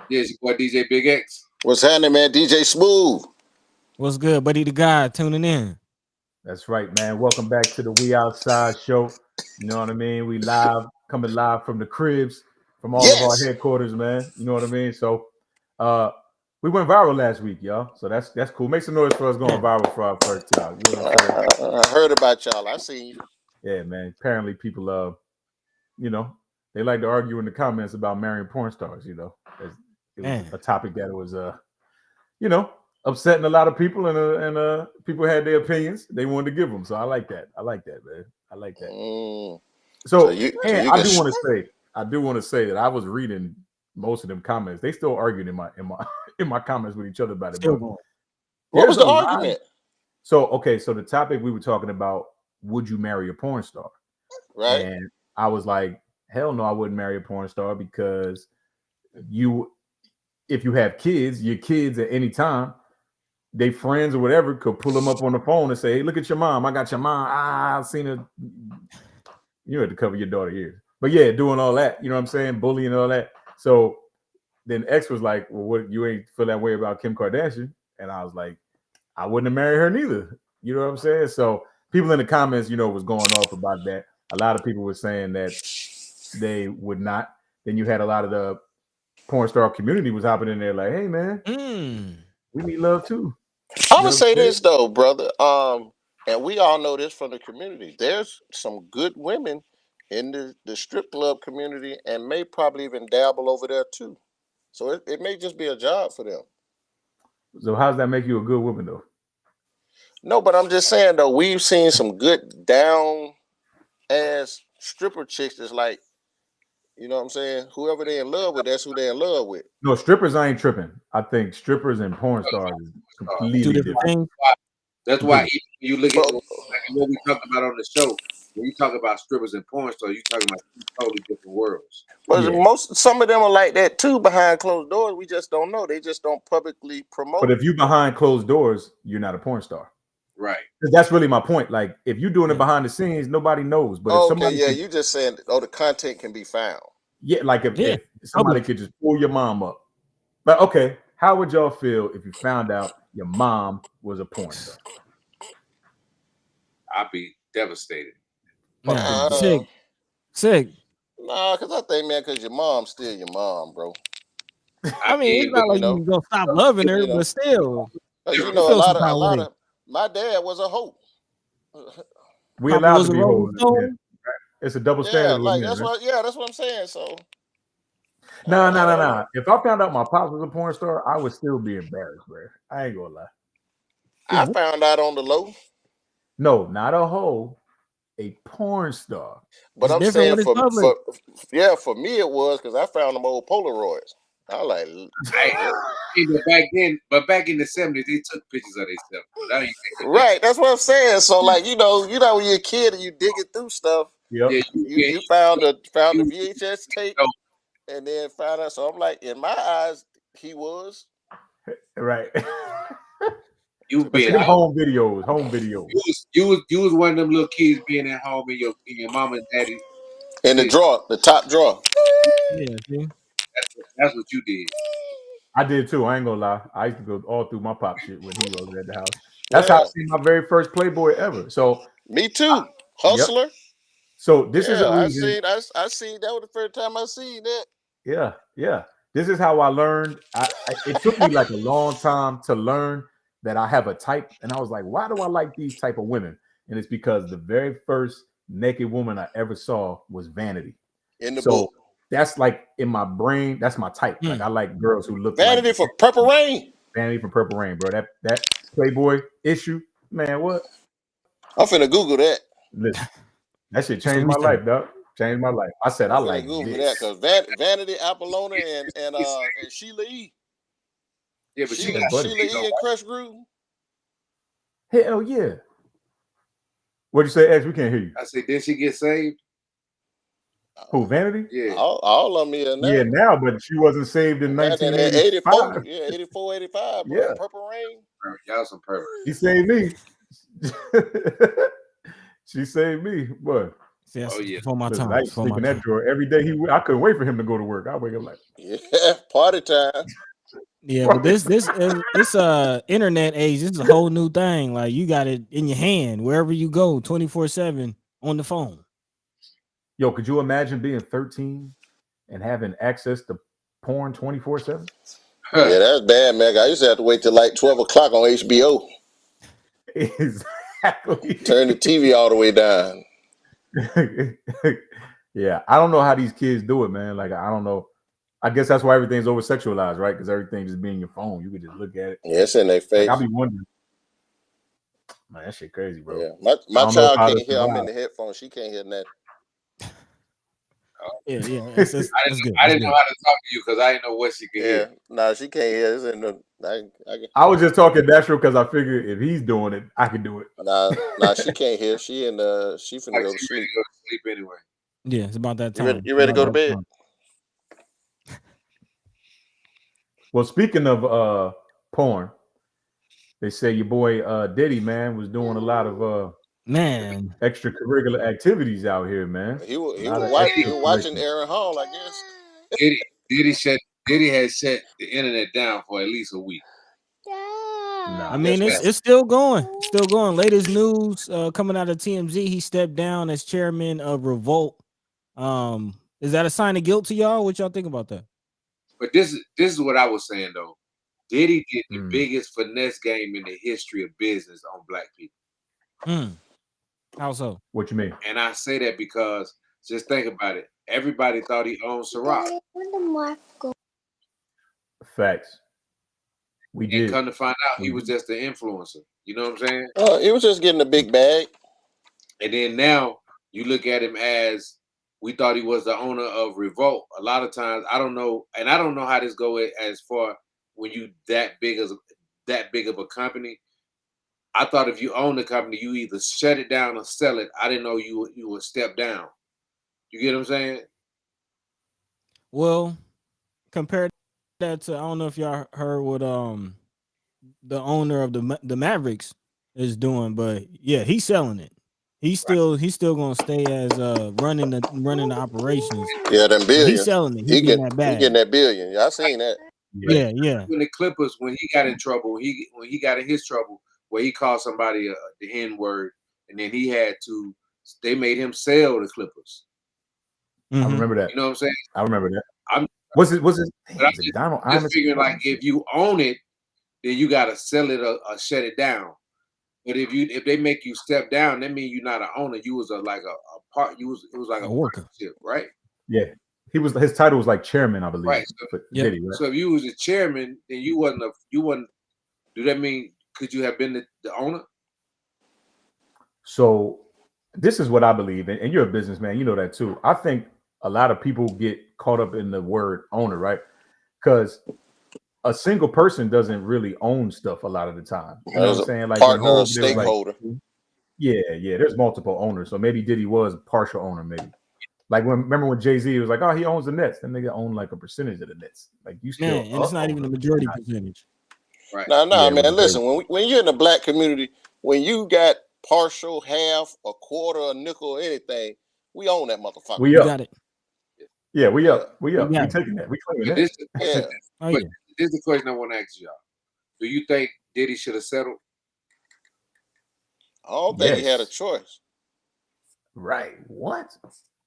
Yeah, it's your boy DJ Big X. What's happening, man? DJ Smooth. What's good, buddy? The guy tuning in. That's right, man. Welcome back to the We Outside show. You know what I mean? We coming live from the cribs, from all of our Yes. headquarters, man. You know what I mean? So, we went viral last week, y'all. So that's cool. Make some noise for us going viral for our first time. You know what I'm saying? I heard about y'all. I seen you. Yeah, man. Apparently, people, they like to argue in the comments about marrying porn stars. You know, it was a topic that was, upsetting a lot of people, and people had their opinions. They wanted to give them. So I like that. I like that, man. I like that. I do want to say that I was reading most of them comments. They still arguing in my comments with each other about it. What was the argument? So the topic we were talking about: would you marry a porn star? Right. And I was like, hell no, I wouldn't marry a porn star because if you have kids, your kids at any time, they friends or whatever could pull them up on the phone and say, hey, look at your mom. I got your mom. I've seen her. You had to cover your daughter's ears. But yeah, doing all that, you know what I'm saying? Bullying and all that. So then X was like, well, what, you ain't feel that way about Kim Kardashian? And I was like, I wouldn't have married her neither. You know what I'm saying? So people in the comments, was going off about that. A lot of people were saying that they would not. Then you had a lot of the porn star community was hopping in there like, hey, man, we need love too. I'm gonna say this though, brother. And we all know this from the community. There's some good women in the strip club community, and may probably even dabble over there too. So it may just be a job for them. So how does that make you a good woman though? No, but I'm just saying though, we've seen some good down ass stripper chicks that's like, you know what I'm saying? Whoever they in love with, that's who they in love with. No, strippers, I ain't tripping. I think strippers and porn stars is completely different. That's why you look at what we talked about on the show. When you talk about strippers and porn stars, you're talking about two totally different worlds. But some of them are like that too behind closed doors. We just don't know. They just don't publicly promote. But if you behind closed doors, you're not a porn star. Right. That's really my point. Like if you're doing it behind the scenes, nobody knows. But if somebody you just saying, the content can be found. Yeah, like if somebody could just pull your mom up. But okay, how would y'all feel if you found out your mom was a porn star? I'd be devastated. Sick. Nah, because I think, man, because your mom's still your mom, bro. I mean, it's not like you're gonna stop loving her, but still, a lot of my dad was a hoe. We allowed to be hoes. It's a double standard. That's what I'm saying. So no. If I found out my pops was a porn star, I would still be embarrassed, bro. I ain't gonna lie. I found out on the low. No, not a hoe, a porn star. But I'm saying for me it was because I found them old Polaroids. I like back in the 70s, they took pictures of themselves. Right, that's what I'm saying. So like when you're a kid and you digging through stuff, you found the VHS tape and then found out. So I'm like, in my eyes, he was right. You been home videos. You was one of them little kids being at home in your mom and daddy in the drawer, the top drawer. Yeah, see? That's what you did. I did too. I ain't gonna lie. I used to go all through my pop shit when he was at the house. That's how I seen my very first Playboy ever. So me too, Hustler. Yep. So this is a reason. I seen that was the first time I seen that. Yeah. This is how I learned. It took me like a long time to learn that I have a type, and I was like, why do I like these type of women? And it's because the very first naked woman I ever saw was Vanity. In the book. That's like in my brain. That's my type. Like I like girls who look Vanity like for Purple Rain. Vanity from Purple Rain, bro. That Playboy issue, man. What? I'm finna Google that. Listen, that shit changed my life, dog. Changed my life. I said I like Google this. that because Vanity Apollona and Sheila E. Yeah, but Sheila E and Crush Groove. Hell yeah. What'd you say, X? We can't hear you. I said, did she get saved? Who, Vanity? Yeah. All of them here now. Yeah, now, but she wasn't saved in 1984. Yeah, 84, 85. Bro. Yeah. Purple Rain. Y'all some perfect. She saved me. She saved me. What? Yes, Oh yeah. before my Listen, time. I used to Before sleep my in that time. drawer every day. I couldn't wait for him to go to work. I wake up like, Yeah, party time. Yeah, but this internet age. This is a whole new thing. Like you got it in your hand wherever you go, 24/7 on the phone. yo, could you imagine being 13 and having access to porn 24/7? Yeah, that's bad, man. I used to have to wait till like 12 o'clock on HBO. Exactly. Turn the TV all the way down. Yeah, I don't know how these kids do it, man. Like, I don't know. I guess that's why everything's over sexualized, right? Because everything just being your phone, you could just look at it. Yeah, it's in their Like, I'll face. be wondering, man, that shit crazy, bro. Yeah, I my don't know if child I'd can't have hear. I'm in survived. the headphones. She can't hear nothing. Yeah, that's good. I That's didn't good. know how to talk to you because I didn't know what she could Yeah, hear. nah, she can't hear. It's in the. I was just talking natural because I figured if he's doing it, I can do it. Nah, she can't hear. She finna Like go to she ready sleep. to go to sleep anyway. Yeah, it's about that You ready? time. You ready to go to About that bed? time. Well, speaking of porn, they say your boy Diddy, man, was doing a lot of Man, extracurricular activities out here, man. He was A lot of watching extracurricular. Aaron Hall, I guess. Diddy had shut the internet down for at least a week. I Nah, mean Yes, it's still going. Still going. Latest news coming out of TMZ, he stepped down as chairman of Revolt. Is that a sign of guilt to y'all? What y'all think about that? But this is what I was saying though. Diddy did the biggest finesse game in the history of business on black people. How so? What you mean? And I say that because just think about it. Everybody thought he owned Ciroc. Facts. We And did. come to find out, he was just an influencer. You know what I'm saying? He was just getting a big bag. And then now you look at him as we thought he was the owner of Revolt. A lot of times, I don't know, and I don't know how this go as far when you that big of a company. I thought if you own the company, you either shut it down or sell it. I didn't know you would step down. You get what I'm saying? Well, compared that to I don't know if y'all heard what the owner of the Mavericks is doing, but yeah, he's selling it. He's still gonna stay as running the operations. Yeah, them billions. He's selling it. He He's getting that bag. He getting that billion. Yeah, I seen that. Yeah. When the Clippers, when he got in trouble, when he got in his trouble, where he called somebody the N word, and then they made him sell the Clippers. I remember that. You know what I'm saying? I remember that. I'm just figuring like if you own it, then you gotta sell it or shut it down. But if they make you step down, that means you're not an owner. You was a part. It was like a worker, right? Yeah, his title was like chairman, I believe. Right. Diddy, right? So if you was a chairman, then you wasn't. Do that mean could you have been the owner? So this is what I believe, and you're a businessman, you know that too. I think a lot of people get caught up in the word owner, right? Because a single person doesn't really own stuff a lot of the time. You know what I'm saying? Like partner or stakeholder. Yeah, there's multiple owners. So maybe Diddy was a partial owner, maybe. Like remember when Jay-Z was like, oh, he owns the Nets, then they own like a percentage of the Nets. Like you still and it's not even a majority percentage. Right. No, man. Listen, when you're in the black community, when you got partial, half, a quarter, a nickel, anything, we own that motherfucker. We got it. Yeah, we up. We taking that. We claiming that. Yeah. But this is the question I want to ask y'all. Do you think Diddy should have settled? I don't think he had a choice. Right. What?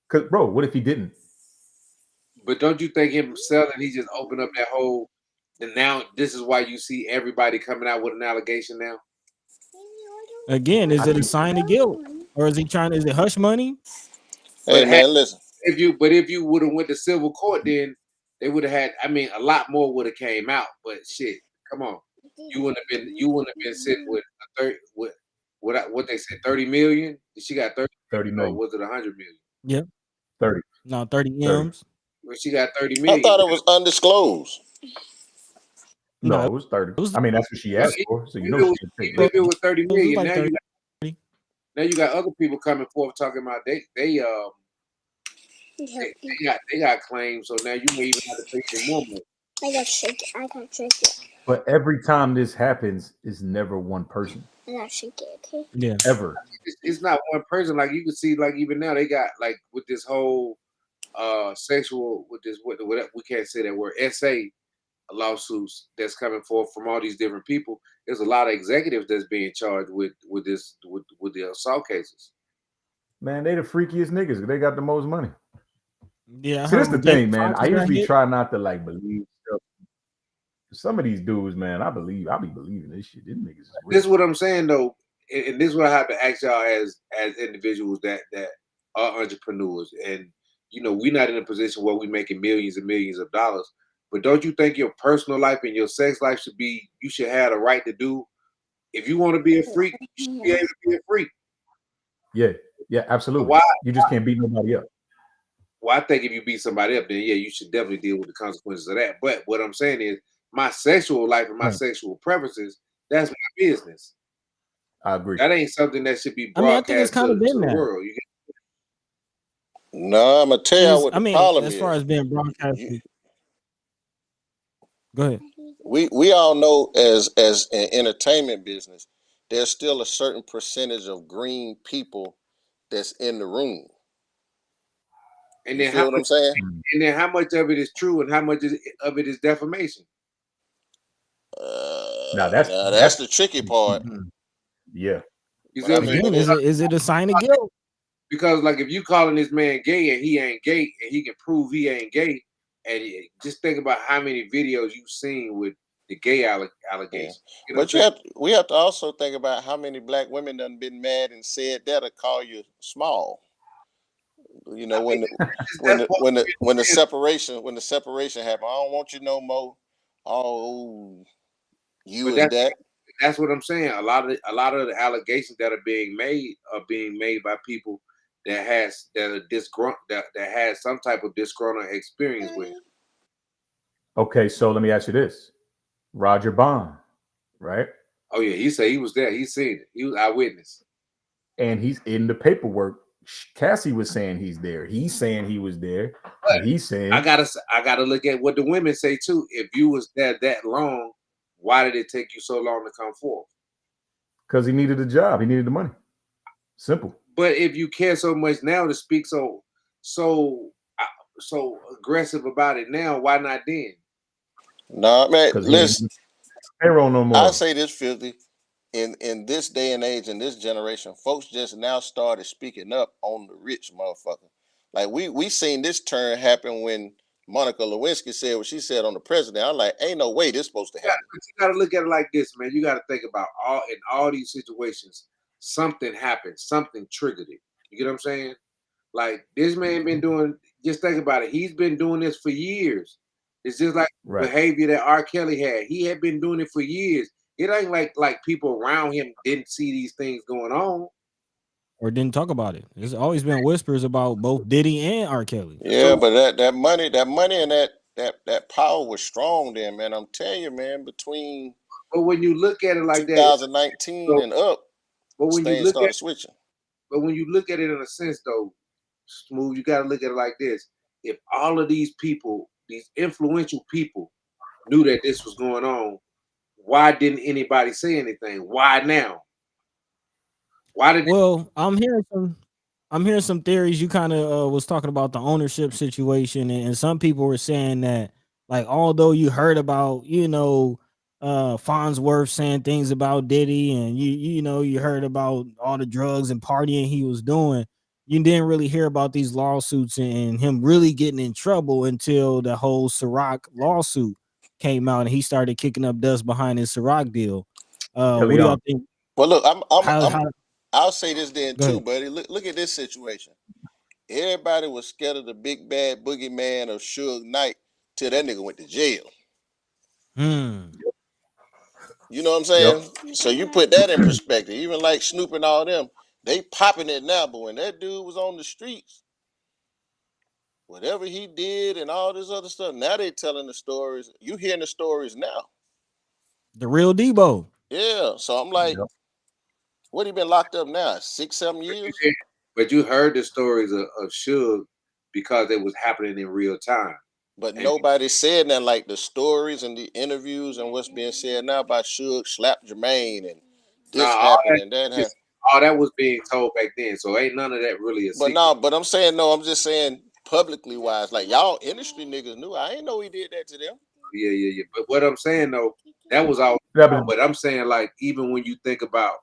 Because, bro, what if he didn't? But don't you think him selling, he just opened up that whole, and now this is why you see everybody coming out with an allegation now? Again, is it a sign of guilt? Or is it hush money? Hey, man, listen. If you would have went to civil court, then they would have had, a lot more would have came out. But shit, come on. You wouldn't have been sitting with what they said, 30 million? She got 30 million. Or was it 100 million? Yep. 30. No, 30 M's. Well, she got 30 million. I thought it was undisclosed. No, it was 30. I mean, that's what she asked for. So if it was 30 million, now you got other people coming forth talking about they got claims. So now you may even have to pay some more money. I got tricked. But every time this happens, it's never one person. Yeah. ever. It's not one person. Like you can see, like even now they got like with this whole sexual with this what we can't say that word SA lawsuits that's coming forth from all these different people. There's a lot of executives that's being charged with this with the assault cases. Man, they the freakiest niggas. They got the most money. Yeah, I See, this heard the when Jamie thing, man. Foxx I got usually hit. try not to like believe stuff. Some of these dudes, man, I be believing this shit. These niggas is This real. is what I'm saying though, and this is what I have to ask y'all as individuals that are entrepreneurs, and we're not in a position where we're making millions and millions of dollars. But don't you think your personal life and your sex life you should have the right to do if you want to be a freak, you should be able to be a freak. Yeah, yeah, absolutely. Why? You just can't beat nobody up. Well, I think if you beat somebody up, then yeah, you should definitely deal with the consequences of that. But what I'm saying is, my sexual life and my Right. sexual preferences, that's my business. I agree. That ain't something that should be I mean, I think it's broadcast kind of to been the that. world. No, I'm gonna tell y'all Is what I the mean, problem as far is. as being You, broadcasted. Go ahead. we all know as an entertainment business, there's still a certain percentage of green people that's in the room. And You then how feel what much, I'm saying? how much of it is true, and how much of it is defamation? Now that's Now that's that's the tricky part. yeah. You But see I what I'm mean, saying? Again, when it is it a sign of guilt? Because like if you calling this man gay and he ain't gay, and he can prove he ain't gay, and just think about how many videos you've seen with the gay yeah. allegations. You know what I'm But saying? we have to also think about how many black women done been mad and said that or call you small. You I know, mean, that's what when the separation happened, I don't want you no more. Oh, you but is that. that's what I'm saying. A lot of the allegations that are being made by people that are that has some type of disgruntled experience with him. Okay, so let me ask you this. Roger Bond, right? Oh yeah, he said he was there. He seen it. He was eyewitness. And he's in the paperwork. Cassie was saying he's there. He's saying he was there. But And he's I saying gotta look at what the women say too. If you was there that long, why did it take you so long to come forth? because he needed a job. He needed the money. Simple. But if you care so much now to speak so uh, so aggressive about it now, why not then? Nah, man, Because he ain't listen, payroll no I more. say this 50. In this day and age, in this generation, folks just now started speaking up on the rich motherfucker. Like we seen this turn happen when Monica Lewinsky said what she said on the president. I'm like, ain't no way this supposed to happen. But you gotta look at it like this, man. You gotta think about all these situations, something happened, something triggered it. You get what I'm saying? Like this man been doing. Just think about it. He's been doing this for years. It's just like Right. behavior that R. Kelly had. He had been doing it for years. It ain't like people around him didn't see these things going on. Or didn't talk about it. There's always been whispers about both Diddy and R. Kelly. Yeah, So, but that money and that power was strong then, man. I'm telling you, man, between but when you look at it like that, 2019 so, and up, but when you things look at started switching. but when you look at it in a sense, though, Smooth, you got to look at it like this: if all of these people, these influential people, knew that this was going on, why didn't anybody say anything? Why now? Why did Well, I'm hearing some theories. You kind of was talking about the ownership situation, and some people were saying that, like, although you heard about, Farnsworth saying things about Diddy, and you heard about all the drugs and partying he was doing, you didn't really hear about these lawsuits and him really getting in trouble until the whole Ciroc lawsuit came out and he started kicking up dust behind his Ciroc deal. What do y'all Leon. think? Well, look, How I'll say this then Go too, ahead. buddy. Look at this situation. Everybody was scared of the big bad boogeyman of Suge Knight till that nigga went to jail. Hmm. You know what I'm Yep. saying? So you put that in perspective. Even like Snoop and all them, they popping it now. But when that dude was on the streets, whatever he did and all this other stuff, now they telling the stories. You hearing the stories now. The real Debo. Yeah. So I'm like, Yep. what he been locked up now? 6, 7 years? but you heard the stories of Suge because it was happening in real time. But And nobody said that like the stories and the interviews and what's being said now about Suge slapped Jermaine and Nah, this happened and that happened. all that was being told back then. So ain't none of that really a But secret. no, but I'm saying no. I'm just saying publicly wise, like y'all industry niggas knew. I ain't know he did that to them. Yeah. But what I'm saying though, that was all. Yeah, but But I'm saying like even when you think about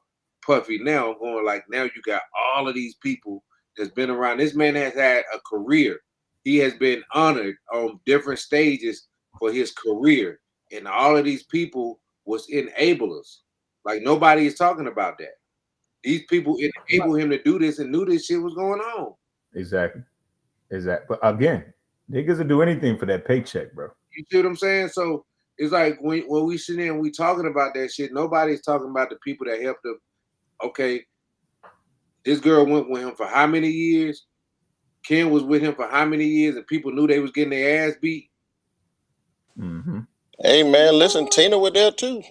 Puffy now, I'm going like now you got all of these people that's been around. This man has had a career. He has been honored on different stages for his career, and all of these people was enablers. Like nobody is talking about that. These people enabled him to do this and knew this shit was going on. exactly. But again, niggas will do anything for that paycheck, bro. You see what I'm saying? So it's like when we sit in and we talking about that shit, nobody's talking about the people that helped him. Okay, this girl went with him for how many years? Ken was with him for how many years? And people knew they was getting their ass beat. Mm-hmm. Hey man, listen, Tina was there too.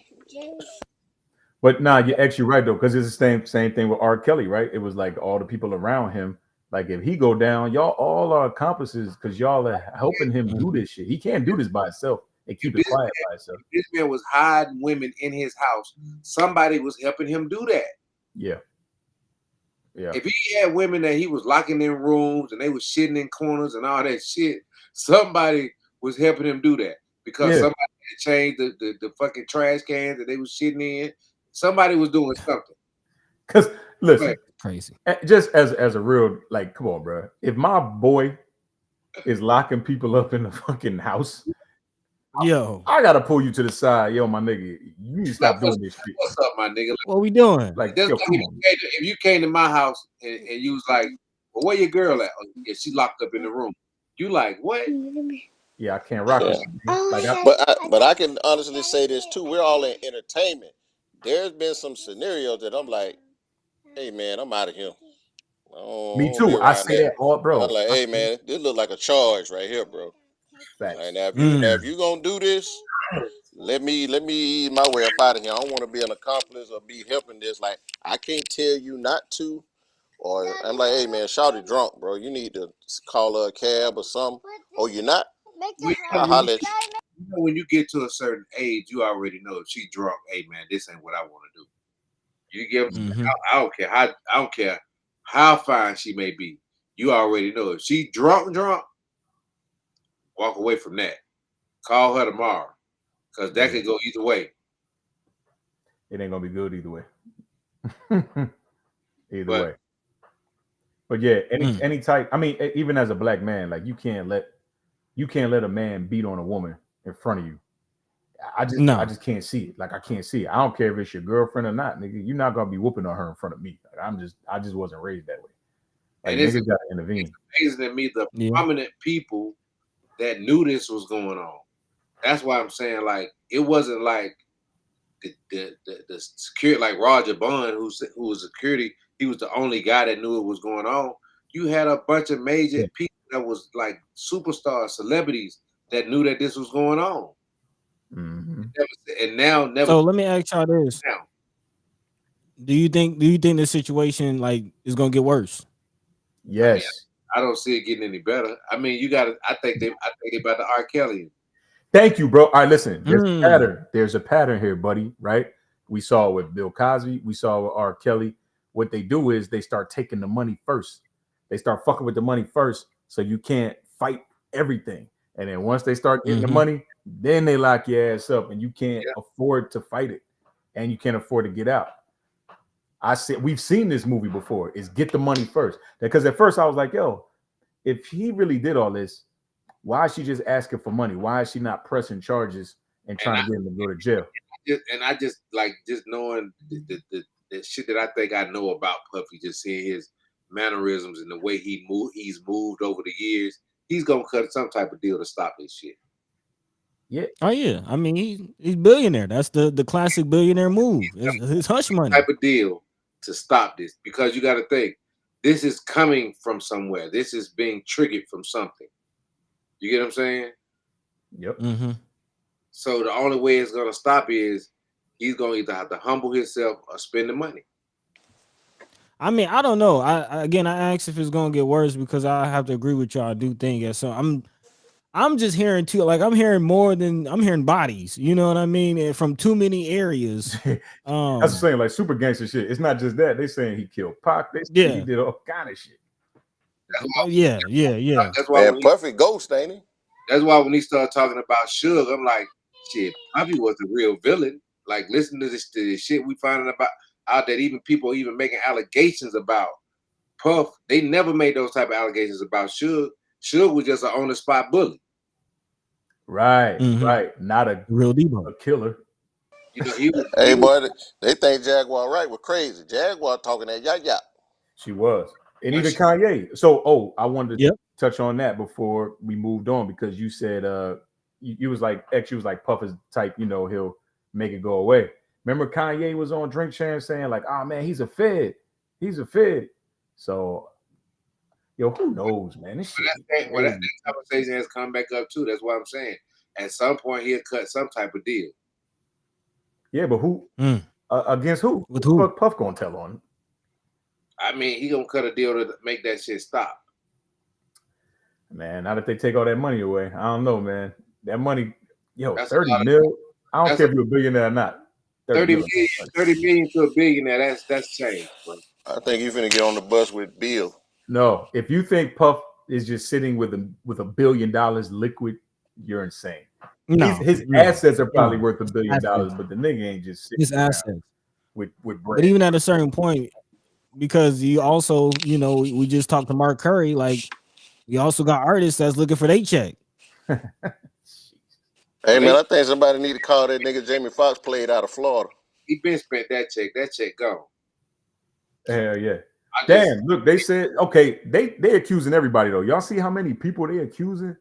But nah, you're actually right though, because it's the same thing with R. Kelly, right? It was like all the people around him. Like if he go down, y'all all are accomplices because y'all are helping him do this shit. He can't do this by himself and keep it This quiet by himself. this man was hiding women in his house. Somebody was helping him do that. Yeah, yeah. If he had women that he was locking in rooms and they was shitting in corners and all that shit, somebody was helping him do that because Yeah. somebody had changed the fucking trash cans that they was shitting in. Somebody was doing something. Because listen, Right. Crazy. just as a real like, come on, bro. If my boy is locking people up in the fucking house, Yo, I gotta pull you to the side, yo, my nigga. You need to stop doing this shit. What's up, my nigga? what we doing? Like, Just yo, like come on. if you came to my house and you was like, well, where your girl at? Oh, yeah, she locked up in the room. You like, what? Yeah, I can't rock Yeah. with you. Man. Like, But I can honestly say this too. We're all in entertainment. There's been some scenarios that I'm like, hey man, I'm out of here. I me don't be too. I around say that. that all, I'm bro. like, hey man, this look like a charge right here, bro. Like Facts. now if Mm. you gonna do this, let me ease my way up out of here. I don't want to be an accomplice or be helping this. Like I can't tell you not to. Or I'm like, hey man, shawty drunk, bro. You need to call a cab or something. Oh, you're not? I'll holler at you. When you get to a certain age, you already know if she drunk, hey man, this ain't what I want to do. You get what I'm saying? Mm-hmm. I don't care how fine she may be. You already know if she drunk, walk away from that. Call her tomorrow. Because that could go either way. It ain't gonna be good either way. Either But way. But yeah, Mm. any type. I mean, even as a black man, like you can't let a man beat on a woman in front of you. I No. just can't see it. Like I can't see it. I don't care if it's your girlfriend or not, nigga. You're not gonna be whooping on her in front of me. Like, I just wasn't raised that way. Like and it's niggas gotta intervene. amazing to me the Yeah. prominent people that knew this was going on. That's why I'm saying like it wasn't like the security like Roger Bond who was security. He was the only guy that knew it was going on. You had a bunch of major Yeah. people that was like superstars, celebrities that knew that this was going on. Mm-hmm. And now never So let me ask y'all this: now. Do you think the situation like is gonna get worse? I mean, Yes. I don't see it getting any better. I mean, you got to. I think they about the R. Kelly. Thank you, bro. All right, listen. There's a Mm. pattern. There's a pattern here, buddy. Right? We saw it with Bill Cosby. We saw it with R. Kelly. What they do is they start taking the money first. They start fucking with the money first, so you can't fight everything. And then once they start getting the Mm-hmm. money, then they lock your ass up, and you can't Yeah. afford to fight it, and you can't afford to get out. I said we've seen this movie before. Is get the money first, because at first I was like, yo, if he really did all this, why is she just asking for money? Why is she not pressing charges and And trying to get him to go to jail? I just like just knowing the shit that I think I know about Puffy, just seeing his mannerisms and the way he's moved over the years. He's gonna cut some type of deal to stop this shit. Yeah, Oh yeah. I mean, he's billionaire. That's the classic billionaire move. It's his hush money. Type of deal to stop this because you got to think this is coming from somewhere. This is being triggered from something. You get what I'm saying? yep. Mm-hmm. So the only way it's gonna stop is he's gonna either have to humble himself or spend the money. I mean, I don't know. I asked if it's gonna get worse because I have to agree with y'all. I do think so. I'm just hearing too, like I'm hearing more than I'm hearing bodies. You know what I mean? And from too many areas. That's the saying, like super gangster shit. It's not just that. They saying he killed Pac. They say he Yeah, did all kind of shit. That's why. yeah. That's why Man, when he. Puffy ghost, ain't he? That's why when he started talking about Suge, I'm like, shit. Puffy was the real villain. Like, listen to this shit we finding about out that even people even making allegations about Puff. They never made those type of allegations about Suge. Suge was just an on the spot bully. Right, Mhm. right. Not a Real Debo. killer. You know, he was. Hey, He was. boy, they think Jaguar right was crazy. Jaguar talking that yap. She was. And But even Kanye. So, I wanted to Yep. touch on that before we moved on because you said you was like X, you was like Puff is type, he'll make it go away. Remember Kanye was on Drink Champ saying like, oh man, he's a fed. He's a fed. So, who knows, man? This shit be that crazy. conversation has come back up too. That's what I'm saying. At some point, he'll cut some type of deal. Yeah, but who Mm. against who? With Who the who? fuck Puff gonna tell on? I mean, he gonna cut a deal to make that shit stop. Man, not if they take all that money away. I don't know, man. That money, That's a 30 lot of. mil. I don't That's care a if you're a billionaire or not. 30 30 mil. million, 30 million to a billionaire. That's change, bro. I think you finna get on the bus with Bill. No, if you think Puff is just sitting with $1 billion liquid, you're insane. No, His no, assets are probably no. worth $1 billion, Assets. but the nigga ain't just His sitting around assets. with But bread. even at a certain point, because you also, we just talked to Mark Curry, like we also got artists that's looking for their check. Hey Well, man, I think somebody need to call that nigga Jamie Foxx played out of Florida. he been spent that check. That check gone. Hell yeah. I just Damn, look, they said, okay, they accusing everybody though. Y'all see how many people they accusing?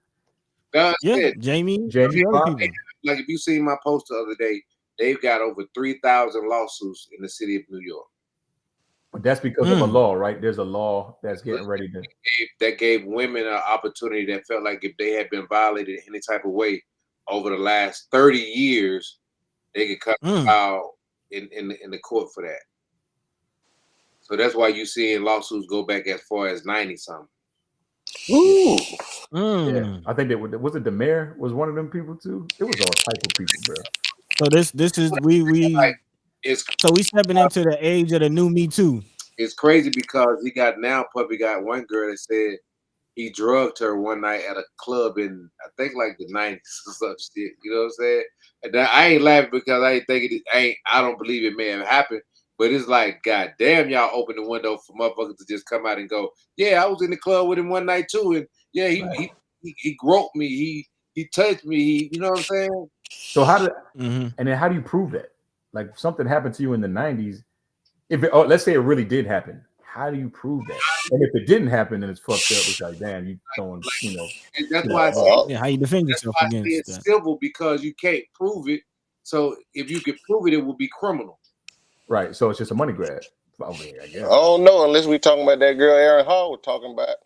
God Yeah, said, Jamie, a Jamie few other Foxx? people. like if you seen my post the other day, they've got over 3,000 lawsuits in the city of New York. But that's because of a law, right? There's a law that's getting ready to. That gave women an opportunity that felt like if they had been violated in any type of way over the last 30 years, they could come out in the court for that. So that's why you seeing lawsuits go back as far as 90 something. Ooh. Yeah, I think that was it. The mayor was one of them people too. It was all type of people, bro. So this is Like it's so we stepping into the age of the new Me Too. it's crazy because Puppy got one girl that said he drugged her one night at a club in I think like the 90s or some shit. You know what I'm saying? And I ain't laughing because I ain't thinking I don't believe it may have happened. But it's like, God damn, y'all open the window for motherfuckers to just come out and go, yeah, I was in the club with him one night too, and yeah, he groped me, he touched me, you know what I'm saying? So how did and then how do you prove that? Like if something happened to you in the 90s, let's say it really did happen, how do you prove that? And if it didn't happen and it's fucked up, it's like damn, you throwing, And that's why I say how you defend that's yourself why I say against it's that. civil because you can't prove it. So if you could prove it, it would be criminal. Right. So it's just a money grab. I mean, I I guess. don't know unless we talking about that girl Aaron Hall was talking about.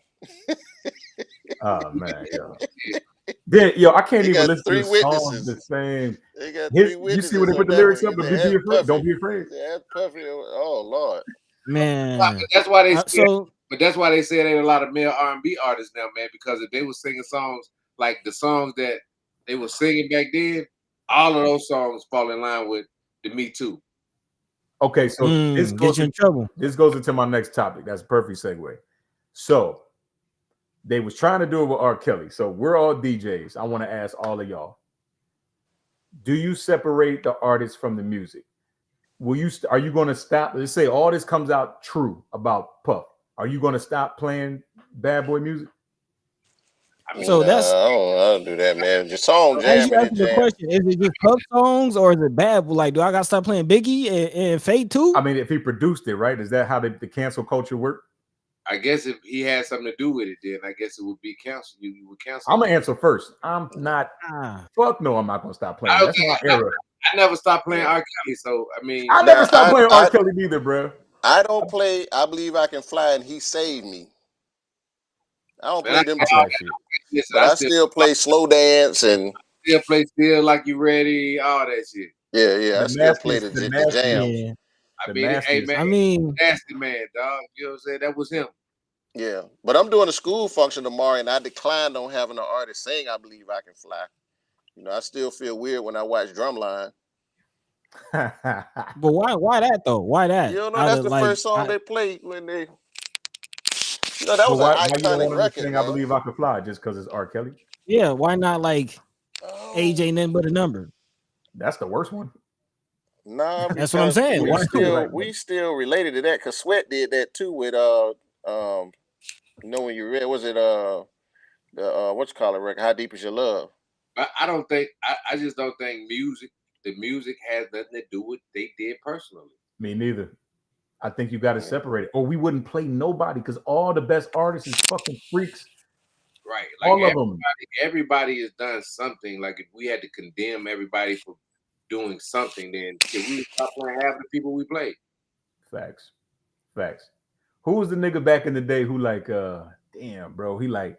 Oh man, yo, I can't They even got listen to the 3 song the witnesses. same. They got 3 You see when witnesses they put on the that one. lyrics He up, the said, be ask afraid, don't Puffy. be afraid. Ask Puffy. Oh Lord. Man. That's why they said, So but that's why they said ain't a lot of male R&B artists now, man. Because if they were singing songs like the songs that they were singing back then, all of those songs fall in line with the Me Too. Okay, so get you in trouble. this goes into my next topic. That's a perfect segue. So they was trying to do it with R. Kelly. So we're all DJs. I want to ask all of y'all: do you separate the artist from the music? Are you going to stop? Let's say all this comes out true about Puff. Are you going to stop playing bad boy music? I mean, So that's I don't do that, man. The song as you jamming asking is the jam. question, is it just Puff songs or is it bad? Like, do I gotta stop playing Biggie and Fate too? I mean, if he produced it, right? Is that how the cancel culture work? I guess if he had something to do with it, then I guess it would be cancel. You would cancel. I'm gonna answer first. I'm not. Fuck no, I'm not gonna stop playing. That's my era. I never stopped playing R. Kelly, so I mean, I never stopped playing R. Kelly either, bro. I don't play I Believe I Can Fly and He Saved Me. I don't man, play them Fuck two. that shit. listen, But I still play Slow Dance and still play Still Like You Ready, all that shit. yeah, I The still play nastiest, the the jams. nastiest, Yeah. I the mean, hey nastiest. man, I mean, nasty man, dog. You know what I'm saying? That was him. Yeah, but I'm doing a school function tomorrow, and I declined on having an artist sing "I Believe I Can Fly." You know, I still feel weird when I watch Drumline. But why that though? Why You that? don't know Out that's of the like, first song they played when they, that But was an why you don't iconic want him to record, sing "I man. Believe I Can Fly" just because it's R. Kelly? yeah, why not like age Oh, ain't nothing but a number? That's the worst one. nah, That's what I'm because saying. we Why? still Right. we still related to that. Cause Sweat did that too with when you read, was it the what's it called, record, How Deep Is Your Love? I don't think I just don't think the music has nothing to do with they did personally. Me neither. I think you got to Yeah. separate it, or we wouldn't play nobody because all the best artists is fucking freaks. Right. Like All of them. everybody has done something. Like if we had to condemn everybody for doing something, then shit, we would stop playing half the people we play. Facts. Facts. Who was the nigga back in the day who like damn bro, he like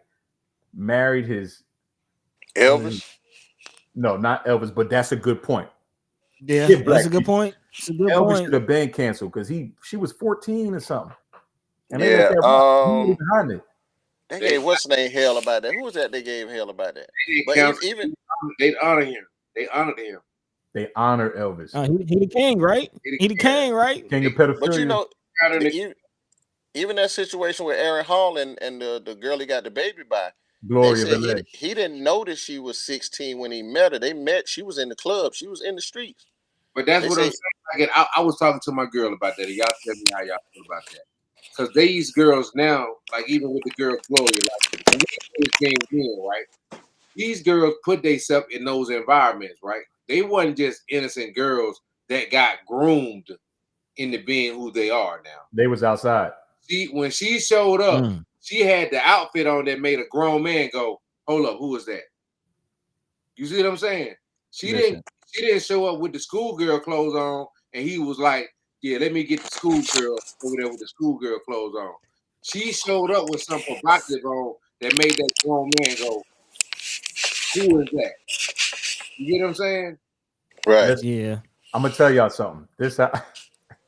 married his what is he? Elvis. No, not Elvis, but that's a good point. Yeah, Yeah, that's black a good people. point. It's a good Elvis should point. have been canceled because she was 14 or something. And they let Yeah. that rock. He was behind it. They They gave what's name hell about that. Who was that? They gave hell about that. didn't But count. even They honor him. They honored him. They honor Elvis. He the king, right? They He the didn't king, right? King of but you pedophilia. know, count the, the even, even that situation with Aaron Hall and the girl he got the baby by, they Gloria said Velez. he didn't notice she was 16 when he met her. They met. She was in the club. She was in the streets. But that's They what I'm say, saying. Like, I was talking to my girl about that, and y'all tell me how y'all feel about that. Because these girls now, like even with the girl Gloria, like when we played this game then, right? These girls put themselves in those environments, right? They wasn't just innocent girls that got groomed into being who they are now. They was outside. When she showed up, Mm. she had the outfit on that made a grown man go, "Hold up, who is that?" You see what I'm saying? She didn't Listen, she didn't show up with the schoolgirl clothes on, and he was like, "Yeah, let me get the schoolgirl over there with the schoolgirl clothes on." She showed up with some provocative on that made that grown man go, "Who is that?" You get what I'm saying? right. listen. Yeah. I'm gonna tell y'all something. This this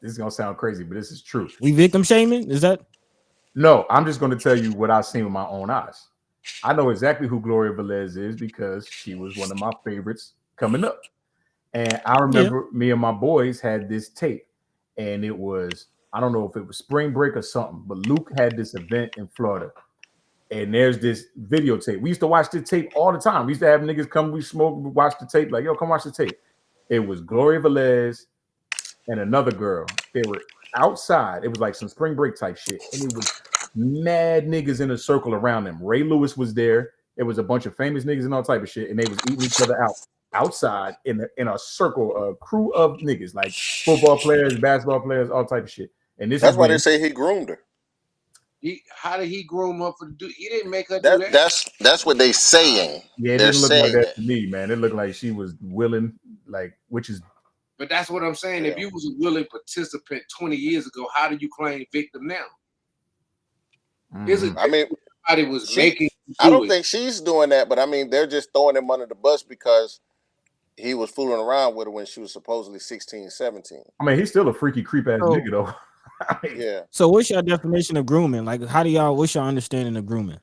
is gonna sound crazy, but this is true. We victim shaming? Is that No, I'm just gonna tell you what I've seen with my own eyes. I know exactly who Gloria Velez is because she was one of my favorites coming up. And I yeah. remember me and my boys had this tape, and it was, I don't know if it was spring break or something, but Luke had this event in Florida. And there's this videotape. We used to watch this tape all the time. We used to have niggas come, we smoke, we watch the tape, like, yo, come watch the tape. It was Gloria Velez and another girl. They were outside. It was like some spring break type shit. And it was mad niggas in a circle around them. Ray Lewis was there. It was a bunch of famous niggas and all type of shit. And they was eating each other out outside in a circle, a crew of niggas, like football players, basketball players, all type of shit. And this is That's why they when, say he groomed her. How did he groom up for the dude? He didn't make her do That that. that's what they saying. yeah, it They're didn't look like saying that that. to me, man. It looked like she was willing, like, which is, But that's what I'm saying. If Yeah. you was a willing participant 20 years ago, how do you claim victim now? There's a mhm. I mean, somebody was she. making you I do don't it. think she's doing that, but I mean, they're just throwing him under the bus because he was fooling around with her when she was supposedly 16, 17. I mean, he's still a freaky creep ass So nigga though. I mean, Yeah. so what's your definition of grooming? Like how do y'all what's your understanding of grooming?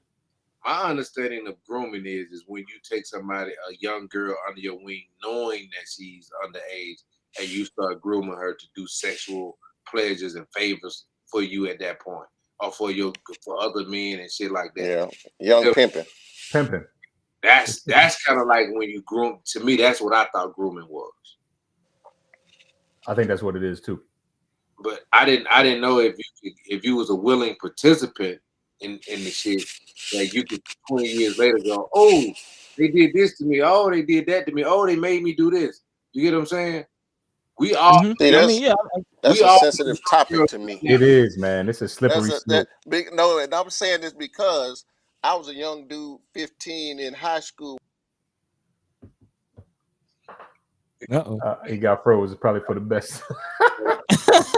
My understanding of grooming is when you take somebody, a young girl under your wing, knowing that she's underage, and you start grooming her to do sexual pleasures and favors for you at that point, or for other men and shit like that. Yeah. Young So pimping. pimping. that's kind of like when you groom. To me, that's what I thought grooming was. I think that's what it is too. But I didn't know if you was a willing participant in the shit that you could 20 years later go, oh, they did this to me, oh, they did that to me, oh, they made me do this. You get what I'm saying? We all See, I mean, yeah, that's we a all sensitive topic to me. now. It is, man. It's a That's slippery a that slope. big no, and I'm saying this because I was a young dude, 15 in high school. uh-oh. He got froze. It's probably for the best.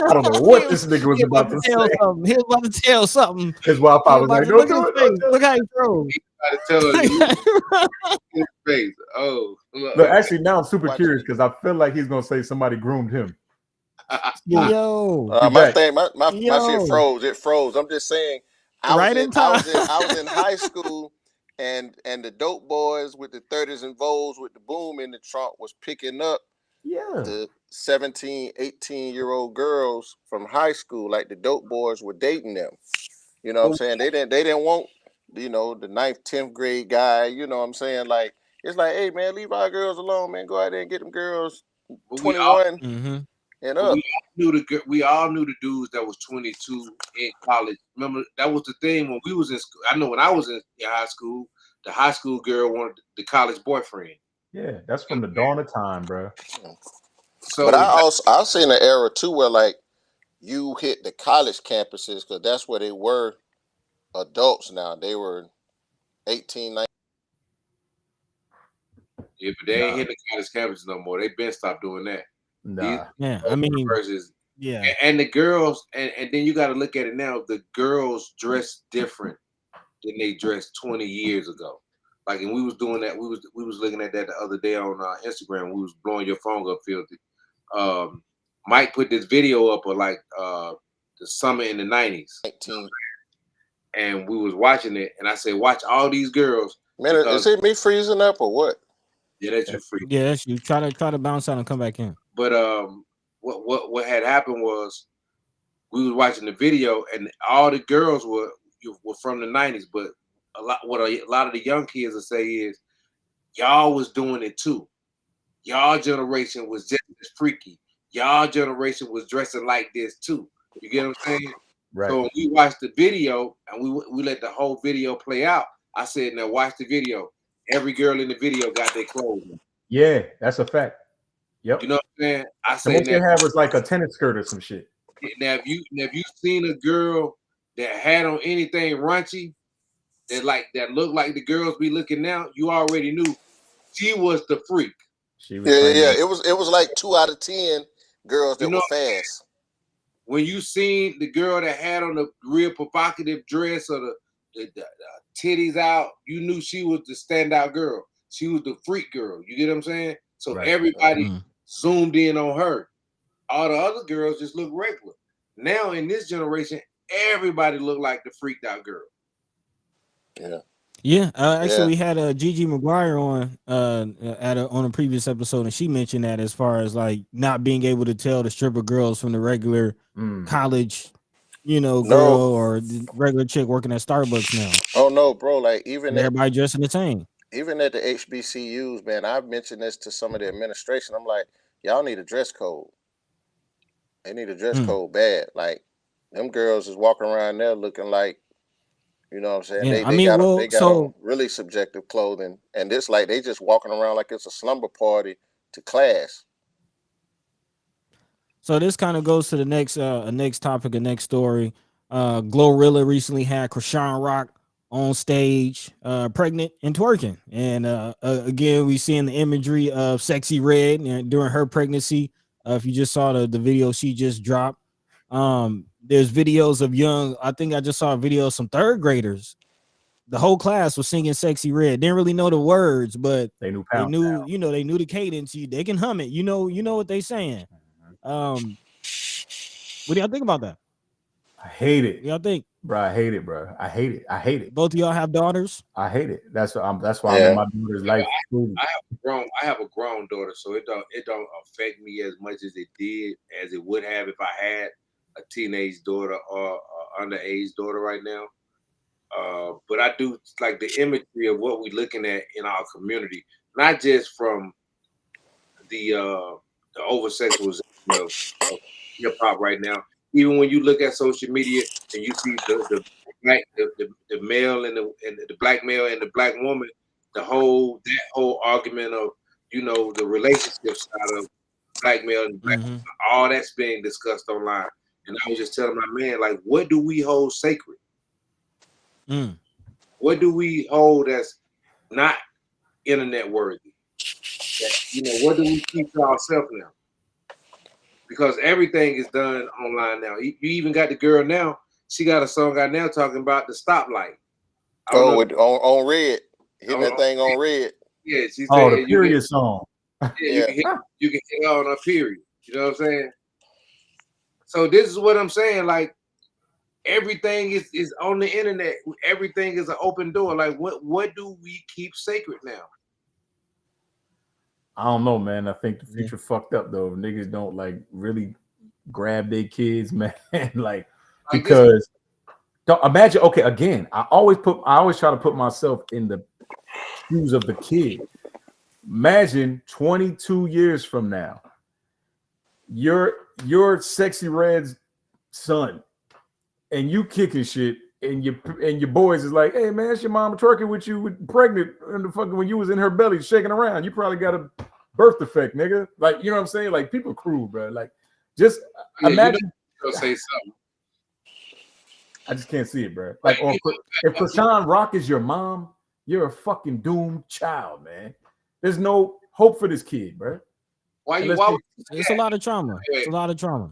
I don't know what this nigga was about to tell say. something. He was about to tell something. His Wi-Fi was like, "Don't Look at do his it, face. don't do it." Look how he froze. I tell you his face. Oh, Look, actually, now I'm super Watch curious because I feel like he's gonna say somebody groomed him. Smooth. Yo. Be my back. thing, my shit Yo. froze. It froze. I'm just saying, Right in time. I was in high school, and the dope boys with the 30s and Vols with the boom in the trunk was picking up Yeah. the 17, 18-year-old girls from high school. Like the dope boys were dating them. You know what I'm saying? They didn't want, the ninth, 10th grade guy, you know what I'm saying? Like, it's like, hey man, leave our girls alone, man. Go out there and get them girls But we all 21 Mm-hmm. and but up. we all knew the dudes that was 22 in college. Remember that was the thing when we was in school. I know when I was in high school, the high school girl wanted the college boyfriend. Yeah, that's from the dawn of time, bro. But So I've seen an era too where like you hit the college campuses because that's where they were adults now. They were 18, 19. yeah, but they ain't hitting the college campus no more. They been stopped doing that. These Nah. Yeah, I mean, versus yeah. and the girls and then you got to look at it now. The girls dress different than they dressed 20 years ago. Like, and we was doing that. We was looking at that the other day on Instagram. We was blowing your phone up, filthy. Mike put this video up of like the summer in the 90s, and we was watching it. And I said, watch all these girls Man, is because it me freezing up or what? yeah, that's you free. Yeah, that's you. Try to bounce out and come back in. But what had happened was we was watching the video, and all the girls were from the 90s. But a lot of the young kids will say is y'all was doing it too. Y'all generation was just as freaky. Y'all generation was dressing like this too. You get what I'm saying? Right. So when we watched the video and we let the whole video play out, I said, now watch the video. Every girl in the video got their clothes on. Yeah, that's a fact. Yep. You know what I'm saying? I The say most they now, have is like a tennis skirt or some shit. now if you seen a girl that had on anything raunchy that looked like the girls be looking now, you already knew she was the freak. She was Yeah, crazy. yeah. It was like 2 out of 10 girls that You know, were fast. when you seen the girl that had on the real provocative dress or the titties out, you knew she was the standout girl. She was the freak girl. You get what I'm saying? So Right. everybody Mm. zoomed in on her. All the other girls just look regular. Now in this generation, everybody look like the freaked out girl. Yeah. Yeah, actually, Yeah. we had Gigi McGuire on on a previous episode, and she mentioned that as far as like not being able to tell the stripper girls from the regular college, girl No. or the regular chick working at Starbucks now. Oh no, bro. Like Everybody dressing the same. even at the HBCUs, man, I've mentioned this to some of the administration. I'm like, y'all need a dress code. They need a dress Mm. code bad. Like them girls is walking around there looking like, you know what I'm saying? Yeah, They I mean, they well, got on so really subjective clothing, and it's like they just walking around like it's a slumber party to class. this kind of goes to the next topic, a next story. Glorilla recently had Krishan Rock on stage, pregnant and twerking, and again, we seeing the imagery of Sexy Red during her pregnancy. If you just saw the video she just dropped, there's videos of young. I think I just saw a video of some third graders. The whole class was singing Sexy Red. Didn't really know the words, but They knew they pound. knew, they knew the cadence. They can hum it. You know what they saying. What do y'all think about that? I hate What it, do y'all think? bro. I hate it, bro. I hate it. I hate it. Both of y'all have daughters. I hate it. That's why I'm in Yeah. my daughter's life. I have a grown daughter, so it don't affect me as much as it did as it would have if I had a teenage daughter or underage daughter right now. But I do like the imagery of what we're looking at in our community, not just from the over sexualization of hip hop right now. Even when you look at social media and you see the male and the black male and the black woman, that whole argument of the relationship side of black male and black woman, all that's being discussed online. And I was just telling my man, like, what do we hold sacred? Mm. What do we hold as not internet worthy? What do we keep to ourselves now? Because everything is done online now. You even got the girl now. She got a song out now talking about the stoplight. Oh, on red, hitting that thing on red. Yeah, she Oh, said the period song. Yeah, Yeah. you can hit her on a period. You know what I'm saying? So this is what I'm saying. Like, everything is on the internet. Everything is an open door. Like what do we keep sacred now? I don't know, man. I think the Yeah. future fucked up though. Niggas don't like really grab their kids, man. Like Like this, because don't imagine. Okay, again, I always try to put myself in the shoes of the kid. Imagine 22 years from now, your sexy red's son, and you kicking shit, and your boys is like, hey man, it's your mama twerking with you with pregnant and the fucking when you was in her belly shaking around. You probably got a birth defect, nigga. Like, you know what I'm saying? Like, people cruel, bro. Like, just yeah, imagine. you'll say something. I just can't see it, bro. Like, Like, or if Krishan Rock is your mom, you're a fucking doomed child, man. There's no hope for this kid, bro. why you? Unless Why they- would you say It's a that? lot of trauma. It's a lot of trauma.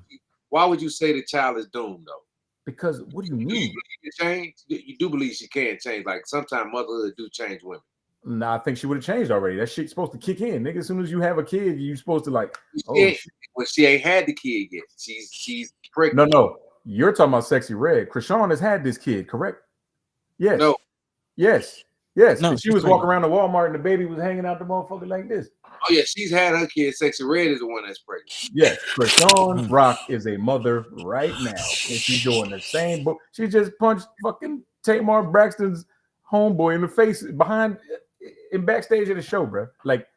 Why would you say the child is doomed though? because what do you Do you mean? believe she can change? You do believe she can change. Like sometimes motherhood do change women. Nah, I think she would have changed already. That shit's supposed to kick in, nigga. As soon as you have a kid, you're supposed to like, She well, she ain't had the kid yet. She's pregnant. no. You're talking about Sexy Red. Krishan has had this kid, correct? Yes. No. Yes. No, She she's was pregnant. walking around the Walmart and the baby was hanging out the motherfucker like this. Oh yeah, she's had her kid. Sexy Red is the one that's pregnant. Yes, Krishan Mhm. Rock is a mother right now, and she's doing the same. She just punched fucking Tamar Braxton's homeboy in the face behind in backstage at the show, bro. Like,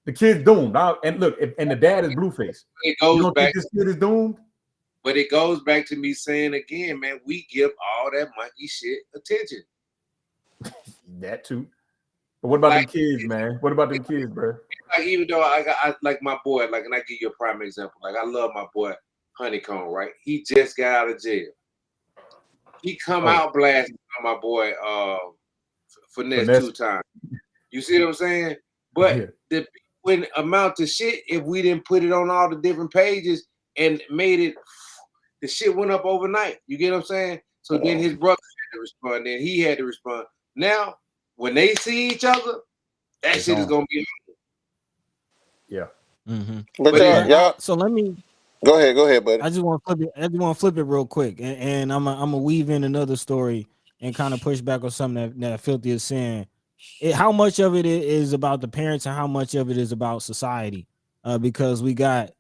the kid's doomed. And look, and the dad is Blueface. It You goes don't back, think this kid is doomed? but it goes back to me saying again, man, we give all that monkey shit attention. That too. But what about them Like, kids, man? What about them kids, bro? like even though I like my boy, like, and I give you a prime example. Like I love my boy Honeycomb, right? He just got out of jail. He come out blasting on my boy Finesse 2 times. You see what I'm saying? But Yeah. the wouldn't amount to shit if we didn't put it on all the different pages and made it. The shit went up overnight. You get what I'm saying? So then his brother had to respond. Then he had to respond. Now, when they see each other, that It's shit is on. gonna be. Yeah. Mm-hmm. But But y'all, So let me. go ahead, buddy. I just want to flip it. I just want to flip it real quick, and I'm gonna weave in another story and kind of push back on something that Filthy is saying. How much of it is about the parents and how much of it is about society? Because we got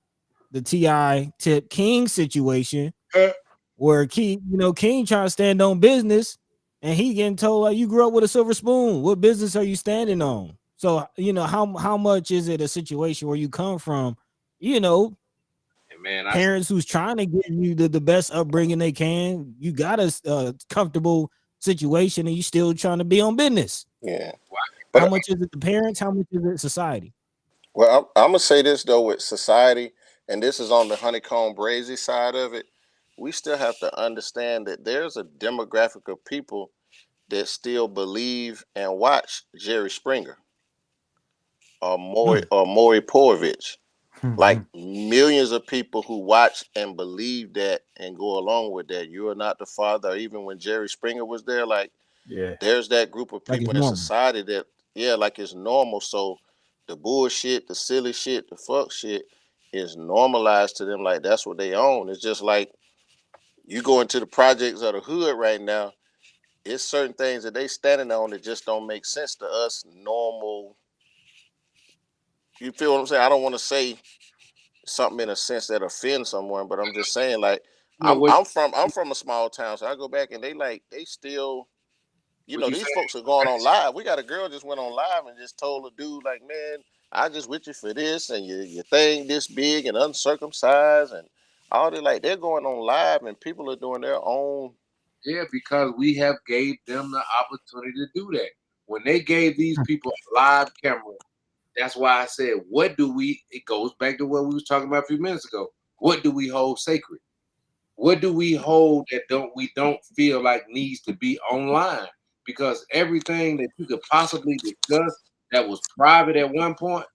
the Ti Tip King situation where King trying to stand on business, and he getting told like, you grew up with a silver spoon. What business are you standing on? So how much is it a situation where you come from? man, Parents who's trying to give you the best upbringing they can. You got a comfortable situation and you still trying to be on business. Yeah. How But much is it the parents? How much is it society? well, I'm gonna say this though with society, and this is on the Honeycomb Brazy side of it. We still have to understand that there's a demographic of people that still believe and watch Jerry Springer or Maury Povich. Like millions of people who watch and believe that and go along with that. You are not the father. Or even when Jerry Springer was there, like Yeah. there's that group of Like it's people in normal. society that like it's normal. So the bullshit, the silly shit, the fuck shit is normalized to them. Like that's what they own. It's just like you go into the projects of the hood right now. It's certain things that they standing on that just don't make sense to us normal. You feel what I'm saying? I don't want to say something in a sense that offends someone, but I'm just saying like no, I'm from a small town, so I go back and they still what you these saying? folks are going on live. We got a girl just went on live and just told a dude like, man, I just with you for this and your thing this big and uncircumcised and all that. Like they're going on live and people are doing their own. Yeah, because we have gave them the opportunity to do that. When they gave these people a live camera, that's why I said, what do we? It goes back to what we was talking about a few minutes ago. What do we hold sacred? What do we hold that we don't feel like needs to be online? Because everything that you could possibly discuss that was private at one point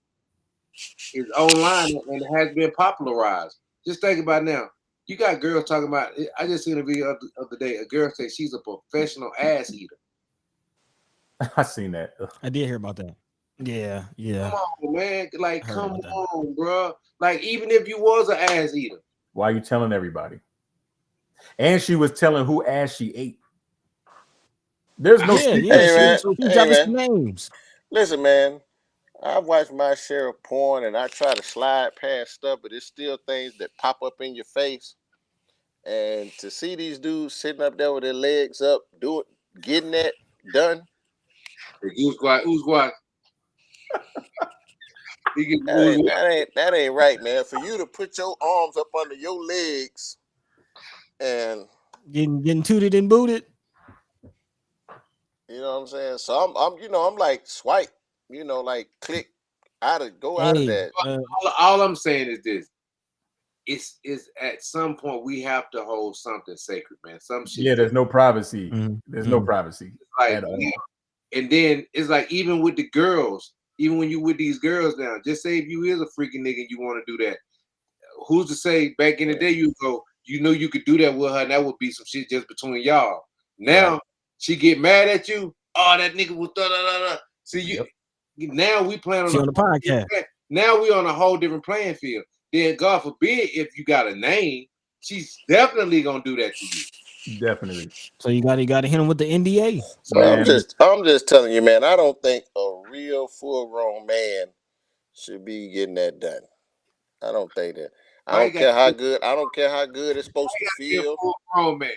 is online and it has been popularized. Just think about it now. You got girls talking about. I just seen a video of the day. A girl said she's a professional ass eater. I seen that. I did hear about that. Yeah. Come on, man. Like, I heard come about that. on, bro. Like, even if you was an ass eater, Why are you telling everybody? And she was telling who ass she ate. There's no Yeah, secret. yeah. Hey She man, was hey dropping man. some names. Listen, man. I've watched my share of porn, and I try to slide past stuff, but it's still things that pop up in your face. And to see these dudes sitting up there with their legs up, getting that done, The goose squad, ooh squad. He get that ooh ain't squad. that ain't that ain't right, man. For you to put your arms up under your legs and Getting tooted and booted. you know what I'm saying. So I'm like swipe, like click go out of Hey, that. All I'm saying is this: it's at some point we have to hold something sacred, man. Some shit Yeah, just there's no privacy. There's no mm-hmm. privacy like, at all. yeah. And then it's like even with the girls, even when you with these girls now, just say if you is a freaking nigga and you want to do that, who's to say back in the day you go, you know you could do that with her, and that would be some shit just between y'all. Now Right. she get mad at you. Oh, that nigga was da da da da. See you. Yep. Now we playing on She on the podcast. now we on a whole different playing field. Then God forbid if you got a name, she's definitely gonna do that to you. Definitely. So you got to hit him with the NDA. So Man, I'm just telling you, man. I don't think a real full grown man should be getting that done. I don't think that. I Why you don't got care how to good. I don't care how good it's supposed to be a feel. full grown man?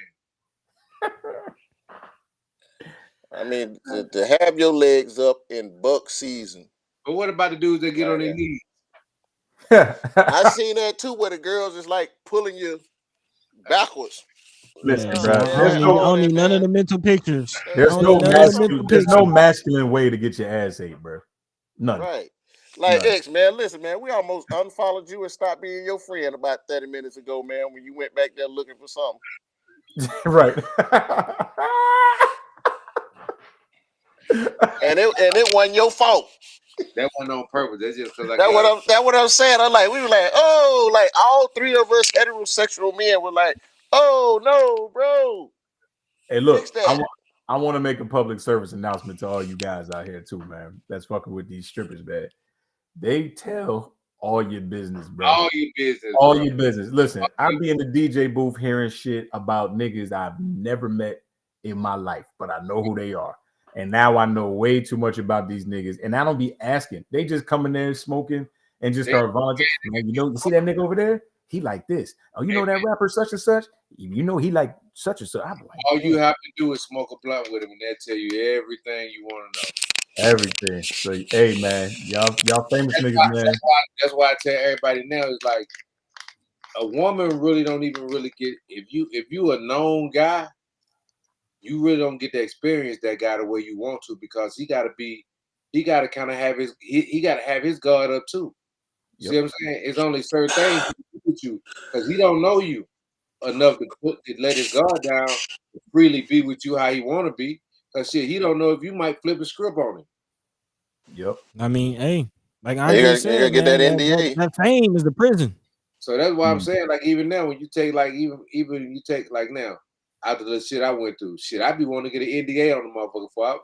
I mean, to have your legs up in buck season But what about the dudes that get on like their that. knees? I seen that too, where the girls is like pulling you backwards. Yeah, listen, Oh see, bro. I man, don't There's need, I no don't that need none of man. the mental pictures. I there's don't need no none of the No, mental masculine there's no pictures. masculine way to get your ass ate, bro. None. right. Like None. X, man. Listen, man. We almost unfollowed you and stopped being your friend about 30 minutes ago, man. When you went back there looking for something, Right. and it wasn't your fault. That wasn't on purpose. That's just because I That got what up. I'm saying. We were like, oh, like all three of us heterosexual men were like, oh no, bro, Hey, fix look, that. I want to make a public service announcement to all you guys out here too, man. That's fucking with these strippers, man. They tell all your business, bro. All your business, All bro. your business. Listen, I be in the DJ booth hearing shit about niggas I've never met in my life, but I know who they are. And now I know way too much about these niggas. And I don't be asking. They just come in there smoking and just They, start volunteering. Man, you see that nigga over there? He like this. Oh, you know that rapper such and such? You know he like such and such. I'm like, all you damn, have to do is smoke a blunt with him, and they'll tell you everything you want to know. everything. So hey man, y'all famous niggas, man. That's why I tell everybody now is like a woman really don't even really get if you a known guy, you really don't get to experience that guy the way you want to because he got to kind of have he got to have his guard up too. Yep. See what I'm saying? It's only certain things he can do with you because he don't know you enough to let his guard down to freely be with you how he want to be. Cause shit, he don't know if you might flip a script on him. Yep. I mean, hey, like You Andre gotta said, get that man, NDA. that fame is the prison. So that's why I'm Mm. saying, like, even now, when you take, like, even you take, like, now, after the shit I went through, shit, I be wanting to get an NDA on the motherfucker before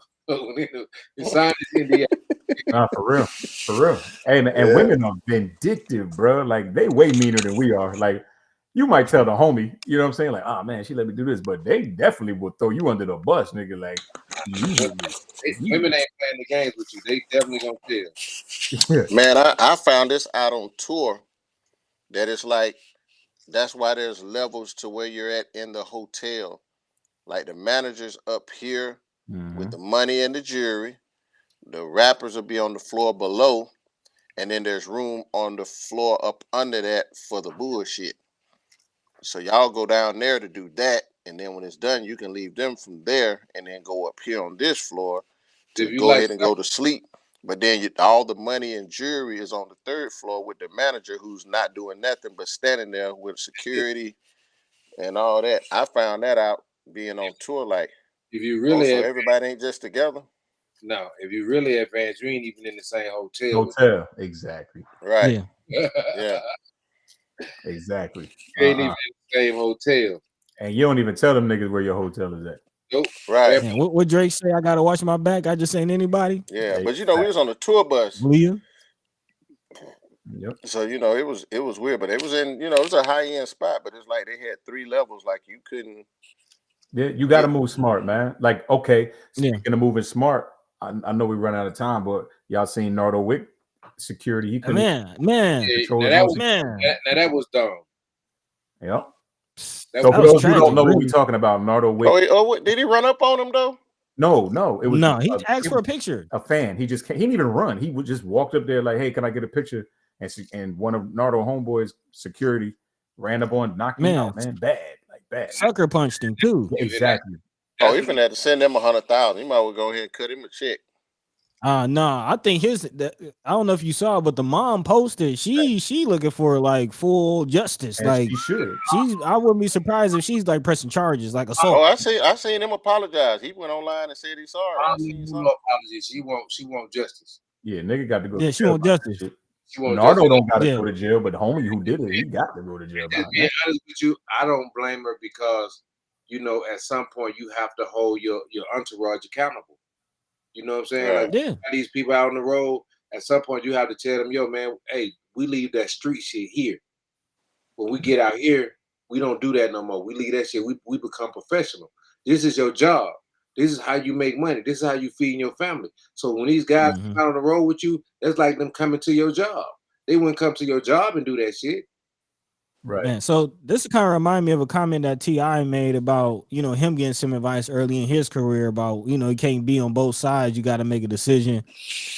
I sign this NDA. Nah, for real. For real. Hey, man, and Yeah. women are vindictive, bro. Like they way meaner than we are. Like you might tell the homie, you know what I'm saying? Like, oh man, she let me do this, but they definitely will throw you under the bus, nigga. Like immediately. Women Immediately. ain't playing the games with you. They definitely gonna tell. Yeah. Man, I found this out on tour that it's like that's why there's levels to where you're at in the hotel. Like the managers up here with Mhm. the money and the jewelry, the rappers will be on the floor below, and then there's room on the floor up under that for the bullshit. So y'all go down there to do that, and then when it's done, you can leave them from there and then go up here on this floor to If you go like, ahead and go to sleep. But then all the money and jewelry is on the third floor with the manager who's not doing nothing but standing there with security and all that. I found that out being on tour. Like, if you oh, really so have, everybody ain't just together, no, if you really advanced, you ain't even in the same hotel with Hotel. Exactly. right? Yeah. them. Yeah, Exactly. You ain't even in the same hotel. And you don't even tell them niggas where your hotel is at. Nope. right. Man, what Drake say? I gotta watch my back. I just ain't anybody. Yeah, but we Exactly. was on the tour bus. Leah. Yep. So it was weird, but it was in it was a high end spot, but it's like they had 3 levels, like you couldn't. Yeah, you got to It, move smart, man. Like, okay, Yeah. speaking of moving smart, I know we run out of time, but y'all seen Nardo Wick security? He couldn't Man, Yeah, control now his that own was security. man. that was dumb. Yep. That So was That for was those who don't tragic, know what we're really. talking about, Nardo Wick. what, did he run up on him though? No, it was No, he asked for a picture. a fan. He just he didn't even run. He would just walked up there like, "Hey, can I get a picture?" And one of Nardo homeboys security ran up on, knocked him Man, out, man, bad, like bad. sucker punched him too. Yeah, and that, exactly. Oh, that's he when finna have to send them 100,000. He might well go ahead and cut him a check. No, I think I don't know if you saw, but the mom posted she looking for like full justice. And Like she should. I wouldn't be surprised if she's like pressing charges like Oh, assault. I seen him apologize. He went online and said he's sorry. I I don't seen even something. know apology. She want justice. Yeah, nigga got to go to Yeah, she jail want behind that justice. shit. She want Nardo justice. don't got to Yeah. go to jail, but homie who did it, he got to go to jail Just behind being that. honest with you, I don't blame her because at some point you have to hold your entourage accountable. You know what I'm saying? Like Right. Yeah. these people out on the road, at some point you have to tell them, yo, man, hey, we leave that street shit here. When we get out here, we don't do that no more. We leave that shit. We become professional. This is your job. This is how you make money. This is how you feed your family. So when these guys Mhm. come out on the road with you, that's like them coming to your job. They wouldn't come to your job and do that shit. Right. Man, so this kind of remind me of a comment that Ti made about him getting some advice early in his career about you can't be on both sides. You got to make a decision.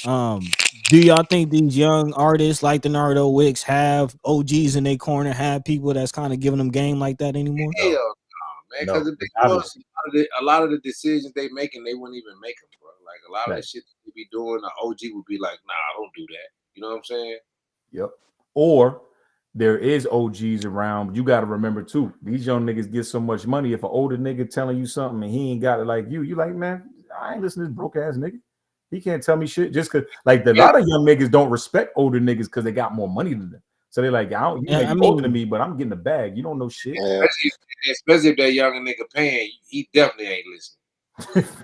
Do y'all think these young artists like the Nardo Wicks have OGs in their corner, have people that's kind of giving them game like that anymore? Hell No, no, man. no, Because if they it's was, obvious. a lot of the decisions they making, they wouldn't even make them, bro. Like a lot of the Right. shit they be doing, the OG would be like, nah, don't do that. You know what I'm saying? Yep. Or there is OGs around. You got to remember too. These young niggas get so much money. If an older nigga telling you something and he ain't got it like you like, man, I ain't listening to this broke ass nigga. He can't tell me shit just because. Like a Yeah. lot of young niggas don't respect older niggas because they got more money than them. So they're like, you may I be older than mean, me, but I'm getting the bag. You don't know shit. Yeah. Especially if that younger nigga paying, he definitely ain't listening.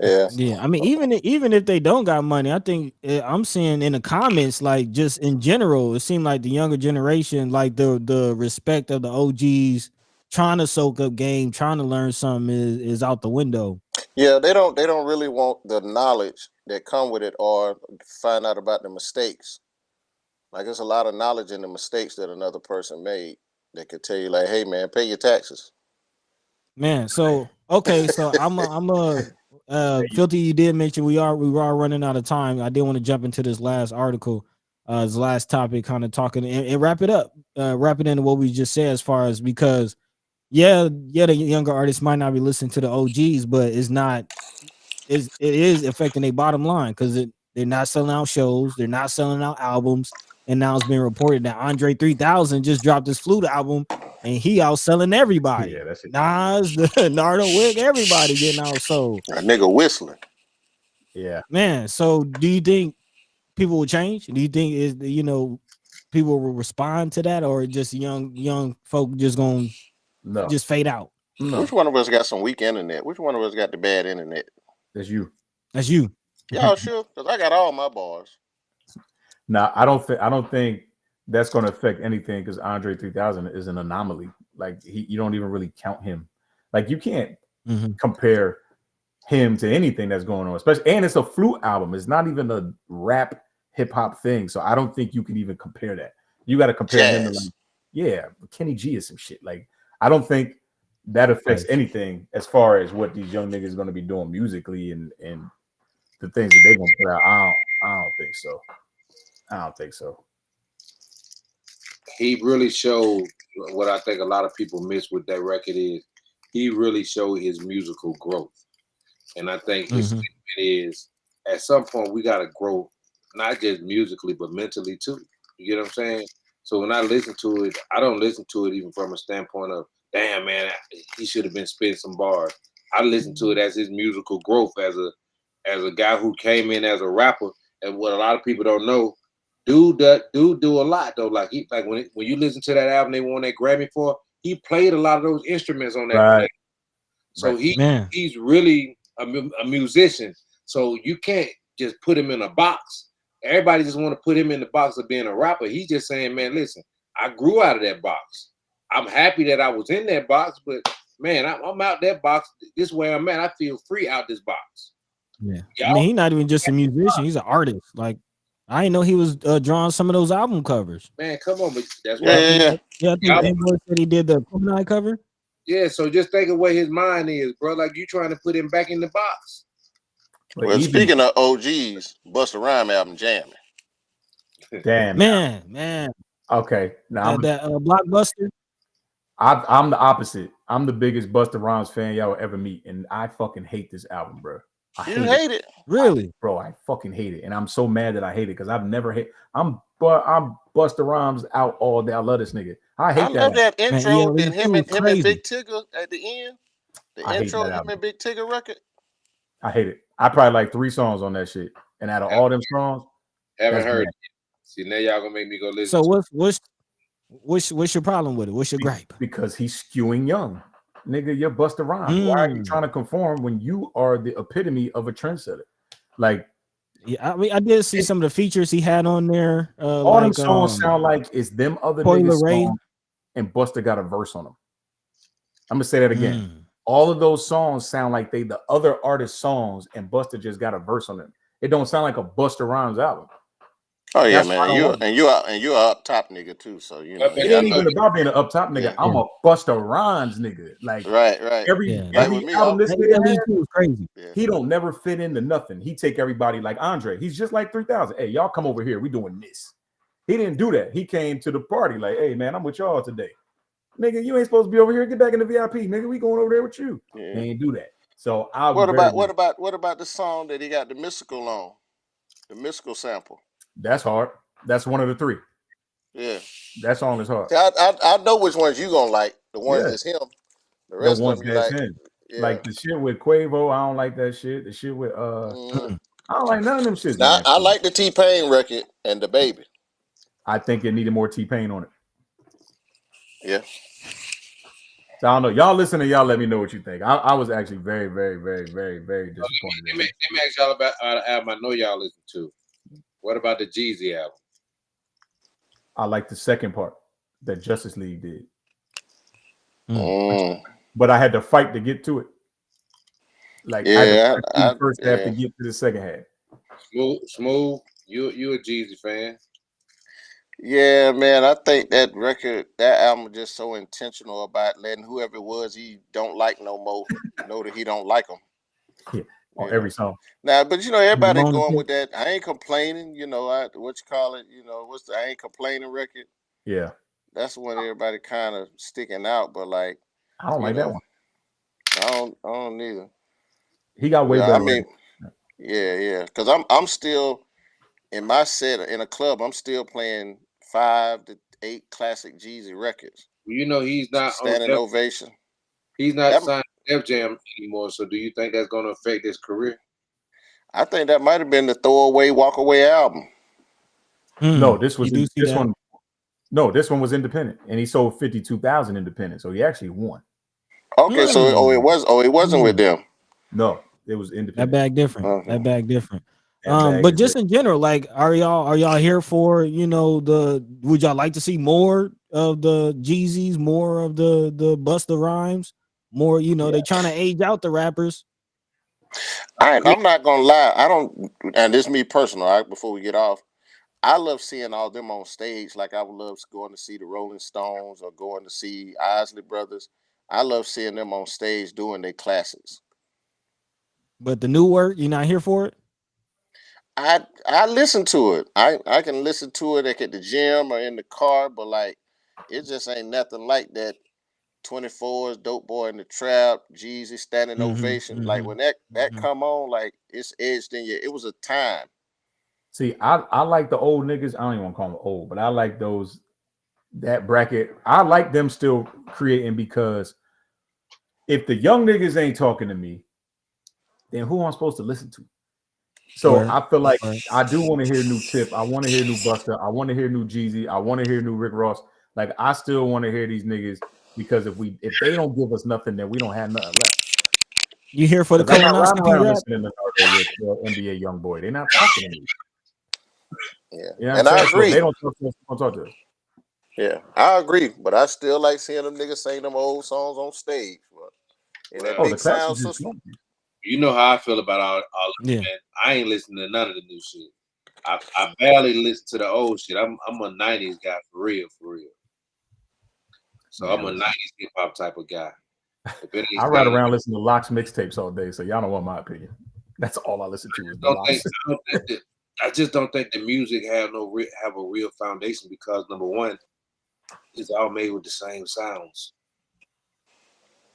Yeah. yeah, I mean, even if they don't got money, I think I'm seeing in the comments, like just in general, it seemed like the younger generation, like the respect of the OGs, trying to soak up game, trying to learn something is out the window. Yeah, they don't really want the knowledge that come with it or find out about the mistakes. Like there's a lot of knowledge in the mistakes that another person made that could tell you like, hey man, pay your taxes. Man, so okay, so I'm a Filthy, you did mention we are running out of time. I did want to jump into this last article, this last topic, kind of talking and wrap it up, wrap it into what we just said as far as because the younger artists might not be listening to the OGs, but it is affecting their bottom line because they're not selling out shows, they're not selling out albums, and now it's been reported that Andre 3000 just dropped his flute album and he outselling everybody. Yeah, that's it. Nas, the Nardo Wick, everybody getting outsold. A nigga whistling. Yeah. Man, so do you think people will change? Do you think people will respond to that, or just young folk just gonna No. just fade out? No. Which one of us got some weak internet? Which one of us got the bad internet? That's you. That's you. Y'all sure? Because I got all my bars. Now, I don't think that's going to affect anything because Andre 3000 is an anomaly. Like you don't even really count him. Like you can't compare him to anything that's going on, especially, and it's a flute album. It's not even a rap hip hop thing. So I don't think you can even compare that. You got to compare him to Kenny G or some shit. Like I don't think that affects anything as far as what these young niggas are going to be doing musically and the things that they're going to put out. I don't think so. I don't think so. He really showed what I think a lot of people miss with that record is he really showed his musical growth. And I think his statement is at some point we got to grow, not just musically, but mentally too. You get what I'm saying? So when I listen to it, I don't listen to it even from a standpoint of, damn, man, he should have been spitting some bars. I listen to it as his musical growth as a guy who came in as a rapper. And what a lot of people don't know, dude do a lot though. Like when you listen to that album they won that Grammy for, he played a lot of those instruments on that. Right. So Right. he's really a musician. So you can't just put him in a box everybody just want to put him in the box of being a rapper. He's just saying, man, listen, I grew out of that box. I'm happy that I was in that box, but man, I'm out that box. This way I'm at. I feel free out this box. Yeah. I Y'all, mean, he's not even just a musician, he's an artist. Like, I didn't know he was drawing some of those album covers. man, come on, but that's Yeah, why. yeah, yeah. Yeah, I think Y'all, Amboy said he did the Gemini cover. yeah, so just think of where his mind is, bro. Like you trying to put him back in the box. But Well, even speaking of OGs, Busta Rhyme album jamming. damn, Man, okay. Now that Blockbuster. I'm the opposite. I'm the biggest Busta Rhymes fan y'all will ever meet, and I fucking hate this album, bro. I You hate it. hate it. Really? Bro, I fucking hate it, and I'm so mad that I hate it because I've never hate. I'm Busta Rhymes out all day. I love this nigga. I hate I love that. that Man, intro. ELE Then him too and was crazy. Big Tigger at the end. The I hate intro, that him album. and Big Tigger record. I hate it. I probably like 3 songs on that shit, and out of all them songs, Haven't that's heard bad. it. See, now y'all gonna make me go listen. So to what's your problem with it? What's your gripe? Because he's skewing young. Nigga, you're Busta Rhymes. Why are you trying to conform when you are the epitome of a trendsetter? Like, Yeah, I mean, I did see some of the features he had on there. all them songs sound like it's them other Coil niggas Ray. songs, and Busta got a verse on them. I'm gonna say that again. All of those songs sound like they the other artist songs, and Busta just got a verse on them. It don't sound like a Busta Rhymes album. Oh yeah, That's why I man. don't You want it. and you a up top nigga too. So you know. It It Yeah, I ain't know. even about being an up top nigga. Yeah. I'm a Busta Rhymes nigga. Like Right. every Yeah. Like every with me, album this That nigga ELE has, too was crazy. Yeah. he don't never fit into nothing. He take everybody like Andre. He's just like 3000. Hey, y'all come over here. We doing this. He didn't do that. He came to the party like, hey man, I'm with y'all today. Nigga, you ain't supposed to be over here. Get back in the VIP, nigga. We going over there with you. Yeah. They ain't do that. So I'll What be very about the song that he got the mystical on? The mystical sample. That's hard. That's one of the 3. Yeah. That song is hard. See, I know which ones you gonna like. The ones Yeah. that's him. The The rest of ones them you that's like. him. Yeah. Like the shit with Quavo, I don't like that shit. The shit with Mhm. I don't like none of them shits, Now man. I like the T-Pain record and the baby. I think it needed more T-Pain on it. Yeah. So I don't know. Y'all listen and y'all let me know what you think. I was actually very, very, very, very, very disappointed. Let me ask y'all about the album I know y'all listen to. What about the Jeezy album? I like the second part that Justice League did. Mm. But I had to fight to get to it. Like I had to fight through the first half to get to the second half. Smooth. You a Jeezy fan? Yeah, man. I think that album was just so intentional about letting whoever it was he don't like no more know that he don't like them. Yeah, on every song. Now, but everybody Ramona going Pit. with that. I ain't complaining. What you call it? What's the I ain't complaining record? Yeah. That's when everybody kind of sticking out. But like, I don't like that one. I don't either. He got way better. I mean, yeah. Because I'm still in my set in a club. I'm still playing 5 to 8 classic Jeezy records. He's not Standing on ovation. He's not signed to Def Jam anymore. So do you think that's going to affect his career? I think that might have been the throwaway, walk away album. No, this was this one. No, this one was independent, and he sold 52,000 independent, so he actually won. Okay, so it wasn't with them. No, it was independent. That bag different. Okay. That bag different. That bag But is just in general, like, are y'all here for would y'all like to see more of the Jeezys, more of the Busta Rhymes, more? They trying to age out the rappers. I'm not gonna lie. I don't, and this is me personal. All right, before we get off, I love seeing all them on stage. Like I would love going to see the Rolling Stones or going to see Isley Brothers. I love seeing them on stage doing their classics. But the new work, you're not here for it? I listen to it. I can listen to it like at the gym or in the car, but like it just ain't nothing like that. 24's Dope Boy in the Trap, Jeezy Standing Ovation. Like when that come on, like it's edged in you. It was a time. See, I like the old niggas. I don't even want to call them old, but I like that bracket. I like them still creating, because if the young niggas ain't talking to me, then who am I supposed to listen to? So I feel like I do want to hear new Tip. I want to hear new Busta. I want to hear new Jeezy. I want to hear new Rick Ross. Like I still want to hear these niggas, because if they don't give us nothing, then we don't have nothing left. You here for the colonoscopy rap? Listening to with NBA YoungBoy. They're not talking to me. Yeah, I'm and I saying? So if agree. they don't talk to us, they don't talk to us. Yeah, I agree. But I still like seeing them niggas sing them old songs on stage. In that Well, Oh, the big sound classics is system. you know how I feel about all of it, Yeah. man. I ain't listening to none of the new shit. I barely listen to the old shit. I'm a '90s guy for real, for real. So I'm Man, a listen. '90s hip hop type of guy. If it I ain't ride saying, around listening to Locks mixtapes all day, so y'all don't want my opinion. That's all I listen to is the don't think Locks. I don't think that I just don't think the music have a real foundation because number one, it's all made with the same sounds.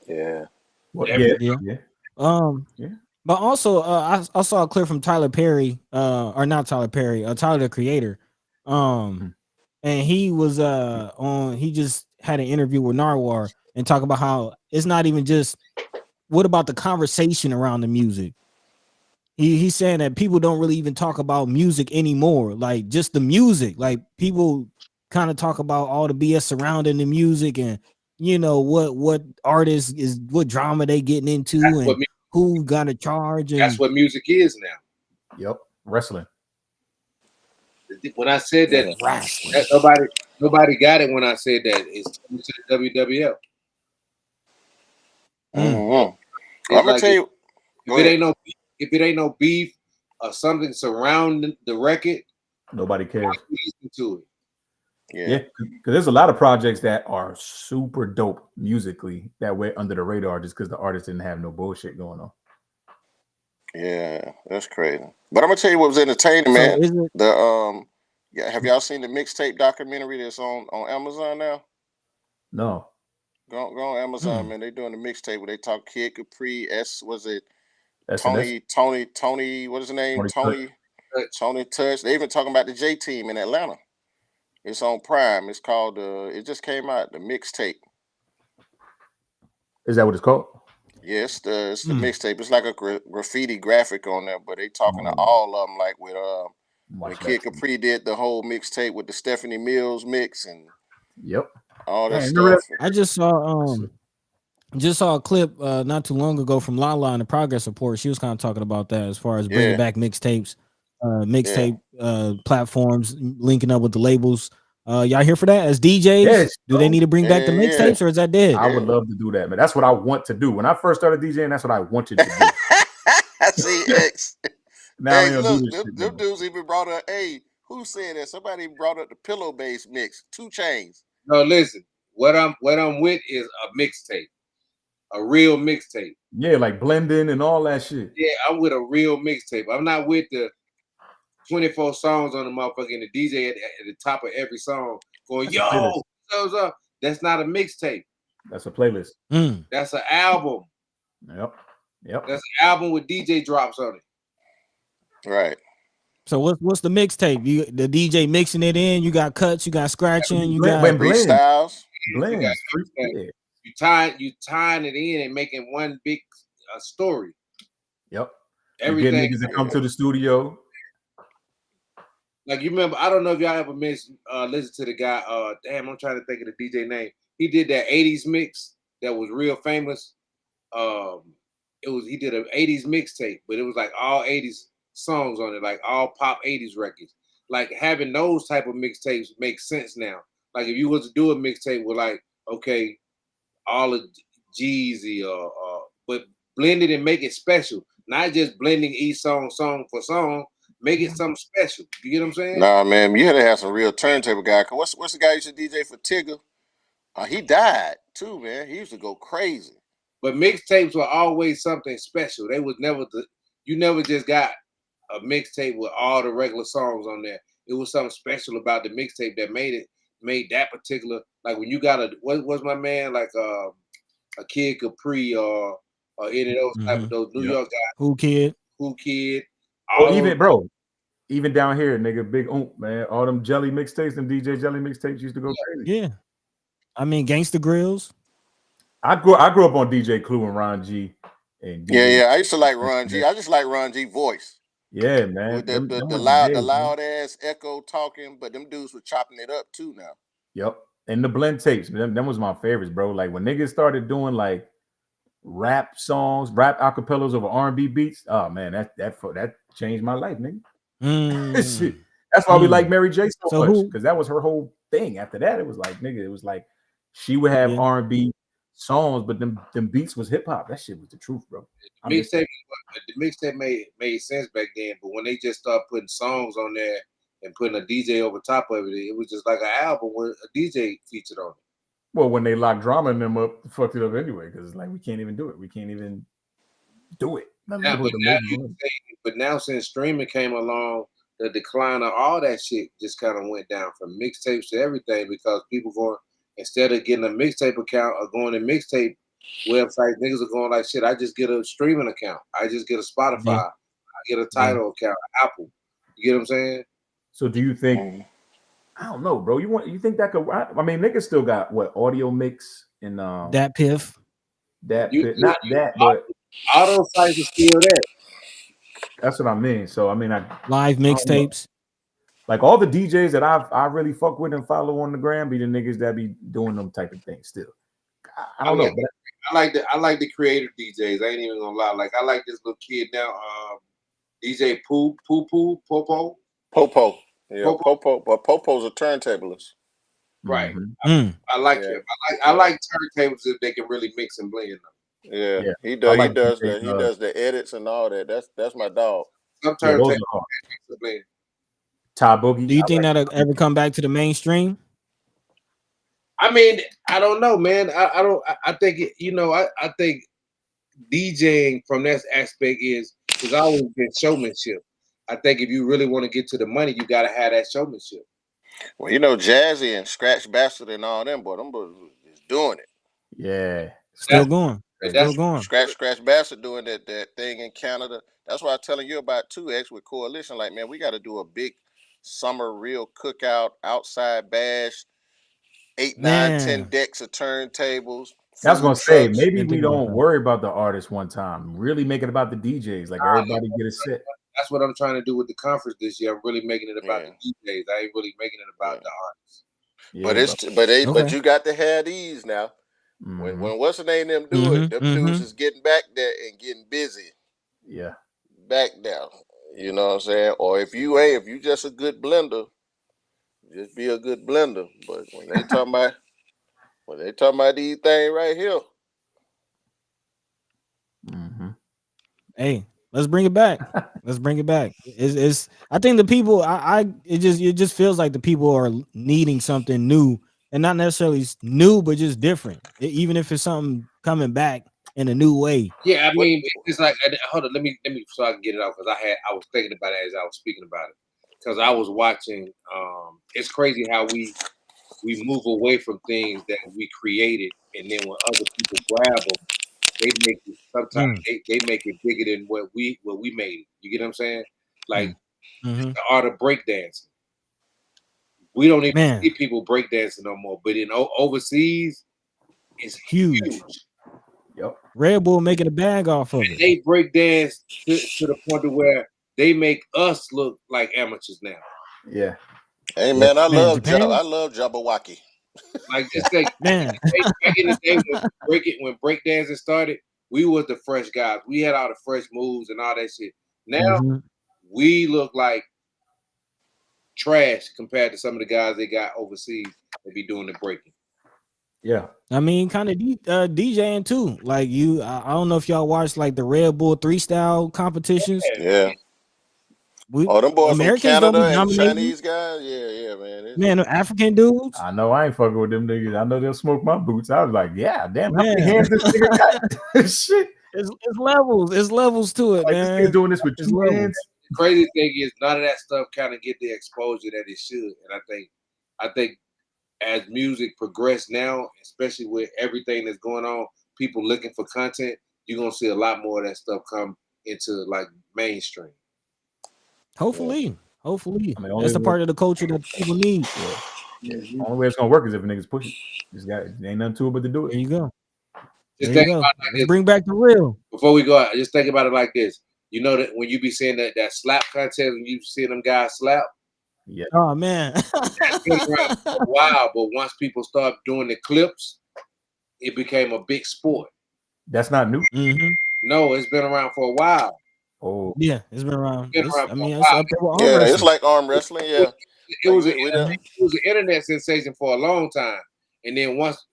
Yeah. What? Every Yeah, Yeah. yeah, Um, yeah. but also, I saw a clip from Tyler Perry, or not Tyler Perry, Tyler the Creator, Hmm. and he was he just had an interview with Narwar and talk about how it's not even just what about the conversation around the music. He's saying that people don't really even talk about music anymore, like just the music. Like people kind of talk about all the BS surrounding the music and what artists is what drama they getting into that's what and who got to charge that's and what music is now. Yep. Wrestling. When I said that, Yeah. wrestling. that nobody got it when I said that. It's coming to the WWF. Mm. Mm-hmm. I'm It's gonna like tell you. if Go it ahead. ain't no if it ain't no beef or something surrounding the record, Nobody why cares. you listen to it? Yeah. Yeah, because there's a lot of projects that are super dope musically that went under the radar just because the artist didn't have no bullshit going on. Yeah. That's crazy. But I'm gonna tell you what was entertaining, So man. is it? The Yeah. Have y'all seen the mixtape documentary that's on Amazon now? No, Go on Amazon, Mm. man. They doing the mixtape where they talk Kid Capri, was it SNS, Tony, what is his name? Tony Touch. Tony Touch. They even talking about the J team in Atlanta. It's on Prime. It's called it just came out, the mixtape. Is that what it's called? Yeah, it's the Mm. mixtape. It's like a graffiti graphic on there, but they I'm talking to gonna all of them, like with when watch that Kid too. Capri did the whole mixtape with the Stephanie Mills mix and Yep. all that Damn, remember that? stuff. I Shit. just saw a clip not too long ago from Lala in the progress report. She was kind of talking about that as far as bringing Yeah, back mixtapes, yeah, mixtape platforms, linking up with the labels. Y'all here for that as DJs? Yes, Do they bro. need to bring back the yeah, yeah, mixtapes or is that dead? I would yeah. love to do that, man. That's what I want to do. When I first started DJing, that's what I wanted to do. I see X. Now they X, don't do look, this them, shit no them more. dudes even brought up. Hey, who said that? Somebody brought up the pillow base mix. 2 Chains. No, listen. What I'm with is a mixtape, a real mixtape. Yeah, like blending and all that shit. Yeah, I'm with a real mixtape. I'm not with the 24 songs on the motherfucker and the DJ at the top of every song going, That's a playlist. yo, so. That's not a mixtape. That's a playlist. Mm. That's an album. Yep. Yep. That's an album with DJ drops on it. Right. So what's the mixtape? You the DJ mixing it in. You got cuts. You got scratching. You got When blends, Freestyles. You got blends, free, yeah. you tying it in and making one big story. Yep. You get Everything. niggas that come Yeah. to the studio. Like you remember, I don't know if y'all ever listen to the guy. Damn, I'm trying to think of the DJ name. He did that '80s mix that was real famous. He did an '80s mixtape, but it was like all '80s songs on it, like all pop '80s records. Like having those type of mixtapes makes sense now. Like if you was to do a mixtape with like, okay, all of Jeezy but blend it and make it special. Not just blending each song for song. Make it something special. You get what I'm saying? Nah, man, you had to have some real turntable guy. 'Cause what's the guy who used to DJ for Tigger? He died too, man. He used to go crazy. But mixtapes were always something special. They was never you never just got a mixtape with all the regular songs on there. It was something special about the mixtape that made that particular, like when you got what was my man like a Kid Capri or any of those type of Mhm. those New Yep. York guys, Who Kid? Who Kid, Or all those. even, bro, even down here, nigga, big man. All them jelly mixtapes and DJ jelly mixtapes used to go crazy. Yeah. I mean Gangsta Grills. I grew up on DJ Clue and Ron G and Yeah, DJ. yeah. I used to like Ron G. I just like Ron G voice Yeah, with man. the Them, the, them the was the loud the days, man. loud ass echo talking, but them dudes were chopping it up too now. Yep. And the blend tapes, them was my favorites, bro. Like when niggas started doing like rap songs, rap acapellas over R&B beats. Oh man, that changed my life, nigga. Shit. Mm. That's why we like Mary J so So much, who? because that was her whole thing. After that, it was like, nigga, it was like she would have Yeah. R&B songs, but them beats was hip hop. That shit was the truth, bro. I miss Mixtape, that. the mixtape made sense back then, but when they just started putting songs on there and putting a DJ over top of it, it was just like an album with a DJ featured on it. Well, when they locked Drama and them up, fucked it up anyway, because it's like we can't even do it. We can't even do it. Now, but now since streaming came along, the decline of all that shit just kind of went down from mixtapes to everything because people going instead of getting a mixtape account or going to mixtape website, niggas are going like shit. I just get a streaming account. I just get a Spotify. Yeah. I get a title account, Apple. You get what I'm saying? So do you think? I don't know, bro. You think that could? I mean, niggas still got what audio mix and that piff. that You, not you, that, but all those sites are still there. that's what I mean. So I mean, Live mixtapes. Like all the DJs that I really fuck with and follow on the gram be the niggas that be doing them type of things still. I don't know. I like the creative DJs. I ain't even gonna lie. Like I like this little kid now, DJ Popo. Yeah, Popo, but Popo's a turntablist. Right. Mm-hmm. I like him. I like turntables if they can really mix and blend them. Yeah. He does. He does the edits and all that. That's my dog. Some turntables blend. Ty Boogie. Do you think that'll ever come back to the mainstream? I mean, I don't know, man. I don't. I think I think DJing from that aspect is always been showmanship. I think if you really want to get to the money, you got to have that showmanship. Well, Jazzy and Scratch Bastard and all them boys is doing it. Yeah, still going. Still going. Scratch Bastard doing that thing in Canada. That's why I'm telling you about 2X with Coalition. Like, man, we got to do a big summer real cookout, outside bash, 8, 9, 10 decks of turntables. I was gonna say maybe we don't worry about the artist one time. Really make it about the DJs. Like everybody get a set. That's what I'm trying to do with the conference this year. I'm really making it about the DJs. I ain't really making it about the artists. Yeah, but you got to have these now. Mm-hmm. When what's the name them do it, them dudes is getting back there and getting busy. Yeah. Back there. You know what I'm saying? Or if you just a good blender, just be a good blender. But when they talking about these things right here. Mm-hmm. Hey, let's bring it back. Let's bring it back. It's I think the people it just feels like the people are needing something new, and not necessarily new, but just different. Even if it's something coming back in a new way. Yeah, I mean, it's like hold on, let me so I can get it out because I was thinking about it as I was speaking about it because I was watching. It's crazy how we move away from things that we created, and then when other people grab them, they make it. Sometimes they make it bigger than what we made it. You get what I'm saying? Like the art of breakdancing. We don't even see people breakdancing no more, but in overseas, it's huge. Yep. Red Bull making a bag off of it. They breakdance to the point to where they make us look like amateurs now. Yeah. Hey man, I love Jabberwocky. Like just like back in the day when breakdancing started, we was the fresh guys. We had all the fresh moves and all that shit. Now we look like trash compared to some of the guys they got overseas that be doing the breaking. Yeah, I mean, kind of DJing too. Like I don't know if y'all watched like the Red Bull 3-style competitions. Yeah. Them boys Americans from Canada and Chinese guys. Yeah, man. Man, African dudes. I know I ain't fucking with them niggas. I know they'll smoke my boots. I was like, yeah, damn, how many hands this nigga got? Shit. It's levels. It's levels to it, man. This nigga doing this with 2 hands. The crazy thing is none of that stuff kind of get the exposure that it should. And I think as music progress now, especially with everything that's going on, people looking for content, you're gonna see a lot more of that stuff come into like mainstream. Hopefully. I mean, that's the part of the culture that people need. Yeah. Only way it's gonna work is if niggas push it. Ain't nothing to it but to do it. There you go. Just Let's bring back the real. Before we go out, just think about it like this. You know that when you be seeing that slap contest, when you see them guys slap. Yeah. Oh man. That's been around for a while, but once people start doing the clips, it became a big sport. That's not new. No, it's been around for a while. Oh, Yeah, it's been around. Been around I for a mean, it's while. up there with arm Yeah, it's wrestling. like arm wrestling. It, Yeah, it like was we done. it was an internet sensation for a long time, and then once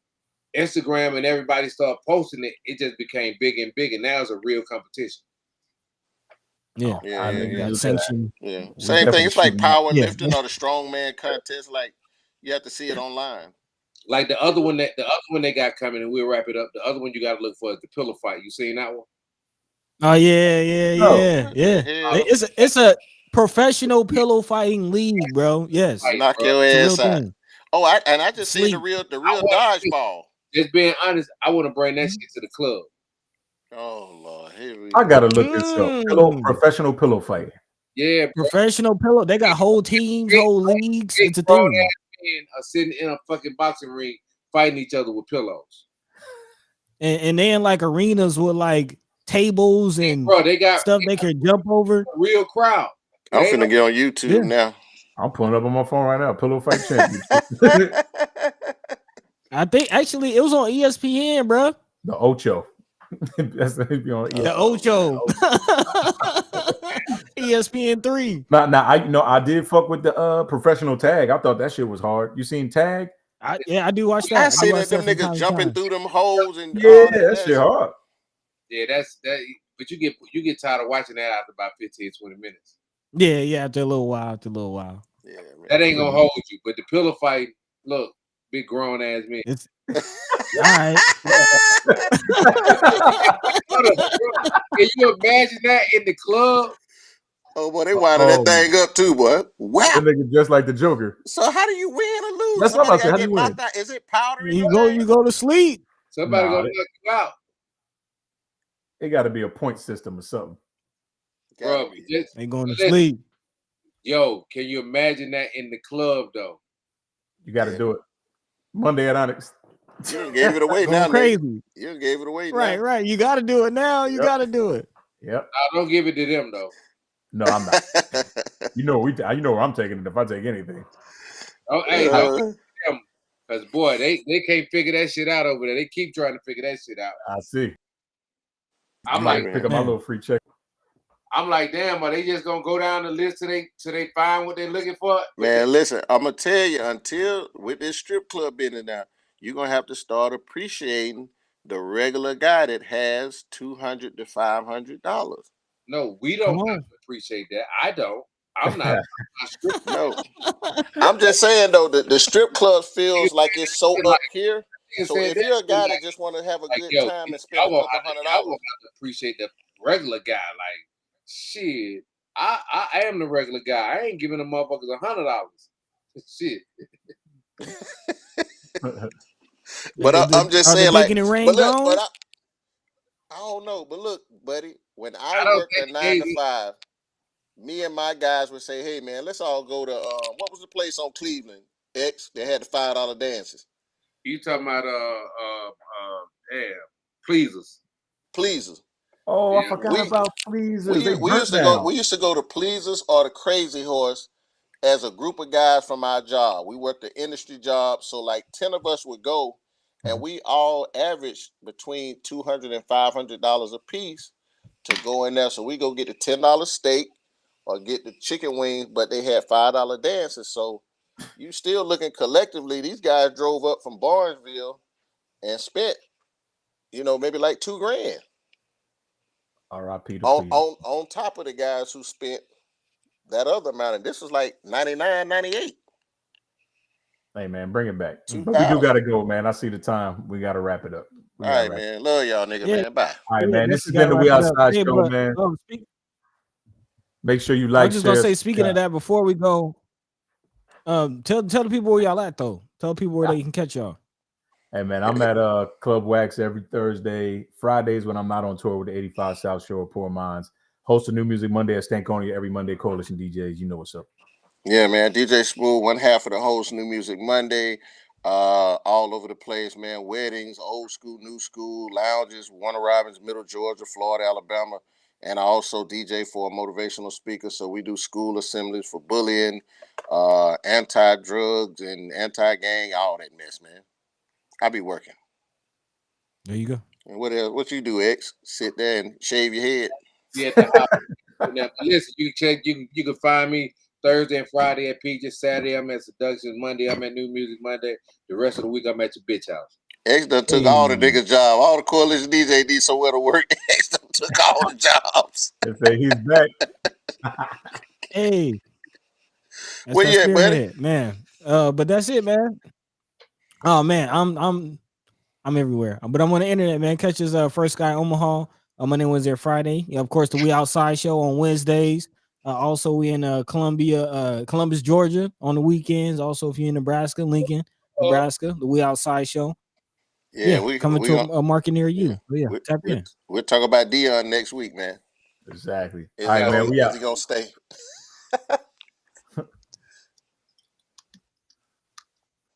Instagram and everybody started posting it, it just became big and big, and now it's a real competition. Yeah, oh, Yeah, I yeah, didn't you yeah, got do that. sanctioned. yeah. We Same thing. definitely It's like shooting. Yeah, powerlifting or the strongman contest. Like you have to see it online. Like the other one they got coming, and we'll wrap it up. The other one you got to look for is the pillow fight. You seen that one? oh No, What the yeah. hell? It's a professional pillow fighting league, bro. Yes, Fight, Knock bro. your it's a real ass out. thing. Oh, I just seen Sleep. the I real want dodgeball. just being honest. I want to bring that shit to the club. Oh Lord, here we I go. gotta look this up. Mm. Professional pillow fight. Yeah, bro. Professional pillow. They got whole teams, Big, whole leagues. big It's a grown thing. ass men are sitting in a fucking boxing ring fighting each other with pillows. And they in like arenas with like tables and Bro, they got stuff they can jump over. a real crowd. It I'm ain't no finna get on YouTube Yeah. now. I'm pulling up on my phone right now. Pillow fight championship. I think actually it was on ESPN, bro. The Ocho. That's be on ESPN. The Oh man. Ocho. ESPN 3. Now I did fuck with the professional tag. I thought that shit was hard. You seen tag? I do watch I that. I do see watch that them that from niggas time to jumping time. through them holes and Yeah, all that. that shit hard. Yeah, that's that. But you get tired of watching that after about 15, 20 minutes. Yeah, after a little while, Yeah, man. That ain't gonna hold you. But the pillow fight, look, big grown ass men. It's all right. Hold up, bro. Can you imagine that in the club? Oh boy, they winding that Oh, thing up too, boy. Wow. that nigga just like the Joker. So how do you win or lose? That's what I Somebody said. gotta How do get you win? knocked out. Is it powder in the You thing? go to sleep. Somebody Nah, gonna knock you out, it got to be a point system or something. Gotta bro. be. Just They going to listen, sleep. yo, can you imagine that in the club though? You got to Yeah. do it. Monday at Onyx. You done gave it away now, Going nigga. crazy. You done gave it away now. Right. You got to do it now. You Yep. got to do it. Yep. I don't give it to them though. No, I'm not. You know where I'm taking it if I take anything. Oh, hey, don't give it to them, cause boy, they can't figure that shit out over there. They keep trying to figure that shit out. I see. I I'm might like, pick up my Man. little free check. I'm like, damn, are they just gonna go down the list till they find what they're looking for? But Man, listen, I'm gonna tell you, until with this strip club business now, you're gonna have to start appreciating the regular guy that has $200 to $500. no, we Come don't have on. to appreciate that. I don't. I'm not. A stripper. No, I'm just saying though, the strip club feels like it's so Like, up here. nigga So said if that you're a shit guy like, that just want to have a like, good yo, time and spend a couple $100, y'all won't have to appreciate the regular guy. Like, shit, I am the regular guy. I ain't giving the motherfuckers $100. Shit. but I'm just Are the saying, like, bacon and but rain look, gone? I don't know, but look, buddy, when I I don't worked a think 9 to 5, me and my guys would say, "Hey, man, let's all go to what was the place on Cleveland X? They had the $5 dances, you talking about yeah, pleasers. pleasers. Oh, I Yeah. forgot We about pleasers. They we burnt used to go. down. We used to go to Pleasers or the Crazy Horse as a group of guys from our job. We worked the industry job, so like 10 of us would go, and we all averaged between $200 and $500 a piece to go in there. So we go get the $10 steak or get the chicken wings, but they had $5 dances. So you still looking collectively. These guys drove up from Barnesville and spent, maybe like $2,000 R.I.P. to on please. on top of the guys who spent that other amount. And this was like 99, 98, Hey man, bring it back. But we do 2000. gotta go, man. I see the time. We gotta wrap it up. We All gotta right, wrap it. man. Love y'all, nigga, Yeah, man. Bye. All right, yeah. man. This has Definitely been gotta the wrap We it up. Outside Hey, Show, but man. Make sure you I like, was just gonna share, say, speaking of subscribe. that, before we go, tell the people where y'all at though. Tell people where they can catch y'all. Hey man, I'm at Club Wax every Thursday, Fridays when I'm not on tour with the 85 South Shore Poor Minds. Host a New Music Monday at Stankonia every Monday. Coalition DJs, you know what's up. Yeah, man. DJ Smooth, one half of the host, New Music Monday, all over the place, man. Weddings, old school, new school, lounges, Warner Robins, Middle Georgia, Florida, Alabama, and I also DJ for a motivational speaker. So we do school assemblies for bullying, anti-drugs, and anti-gang, all that mess, man. I be working. There you go. And what else? What you do, X? Sit there and shave your head. Be at the house. now. But listen, you can check. You can find me Thursday and Friday at Peaches. Saturday I'm at Seductions. Monday I'm at New Music Monday. The rest of the week I'm at your bitch house. X done took all the niggas' job. All the coalition DJ need somewhere to work. X done took all the jobs. They say he's back. Hey, that's Where that you at, buddy? spearhead, man. But that's it, man. Oh man, I'm everywhere. But I'm on the internet, man. Catch us First Sky Omaha Monday, Wednesday, or Friday. Yeah, of course, the We Outside show on Wednesdays. Also, we in Columbus, Georgia on the weekends. Also, if you're in Nebraska, Lincoln, Nebraska, the We Outside show. Yeah, coming we to gonna, a market near you. yeah, So, tap in. we'll talk about Dion next week, man. Exactly. Is All right, man. We is out. he gonna stay?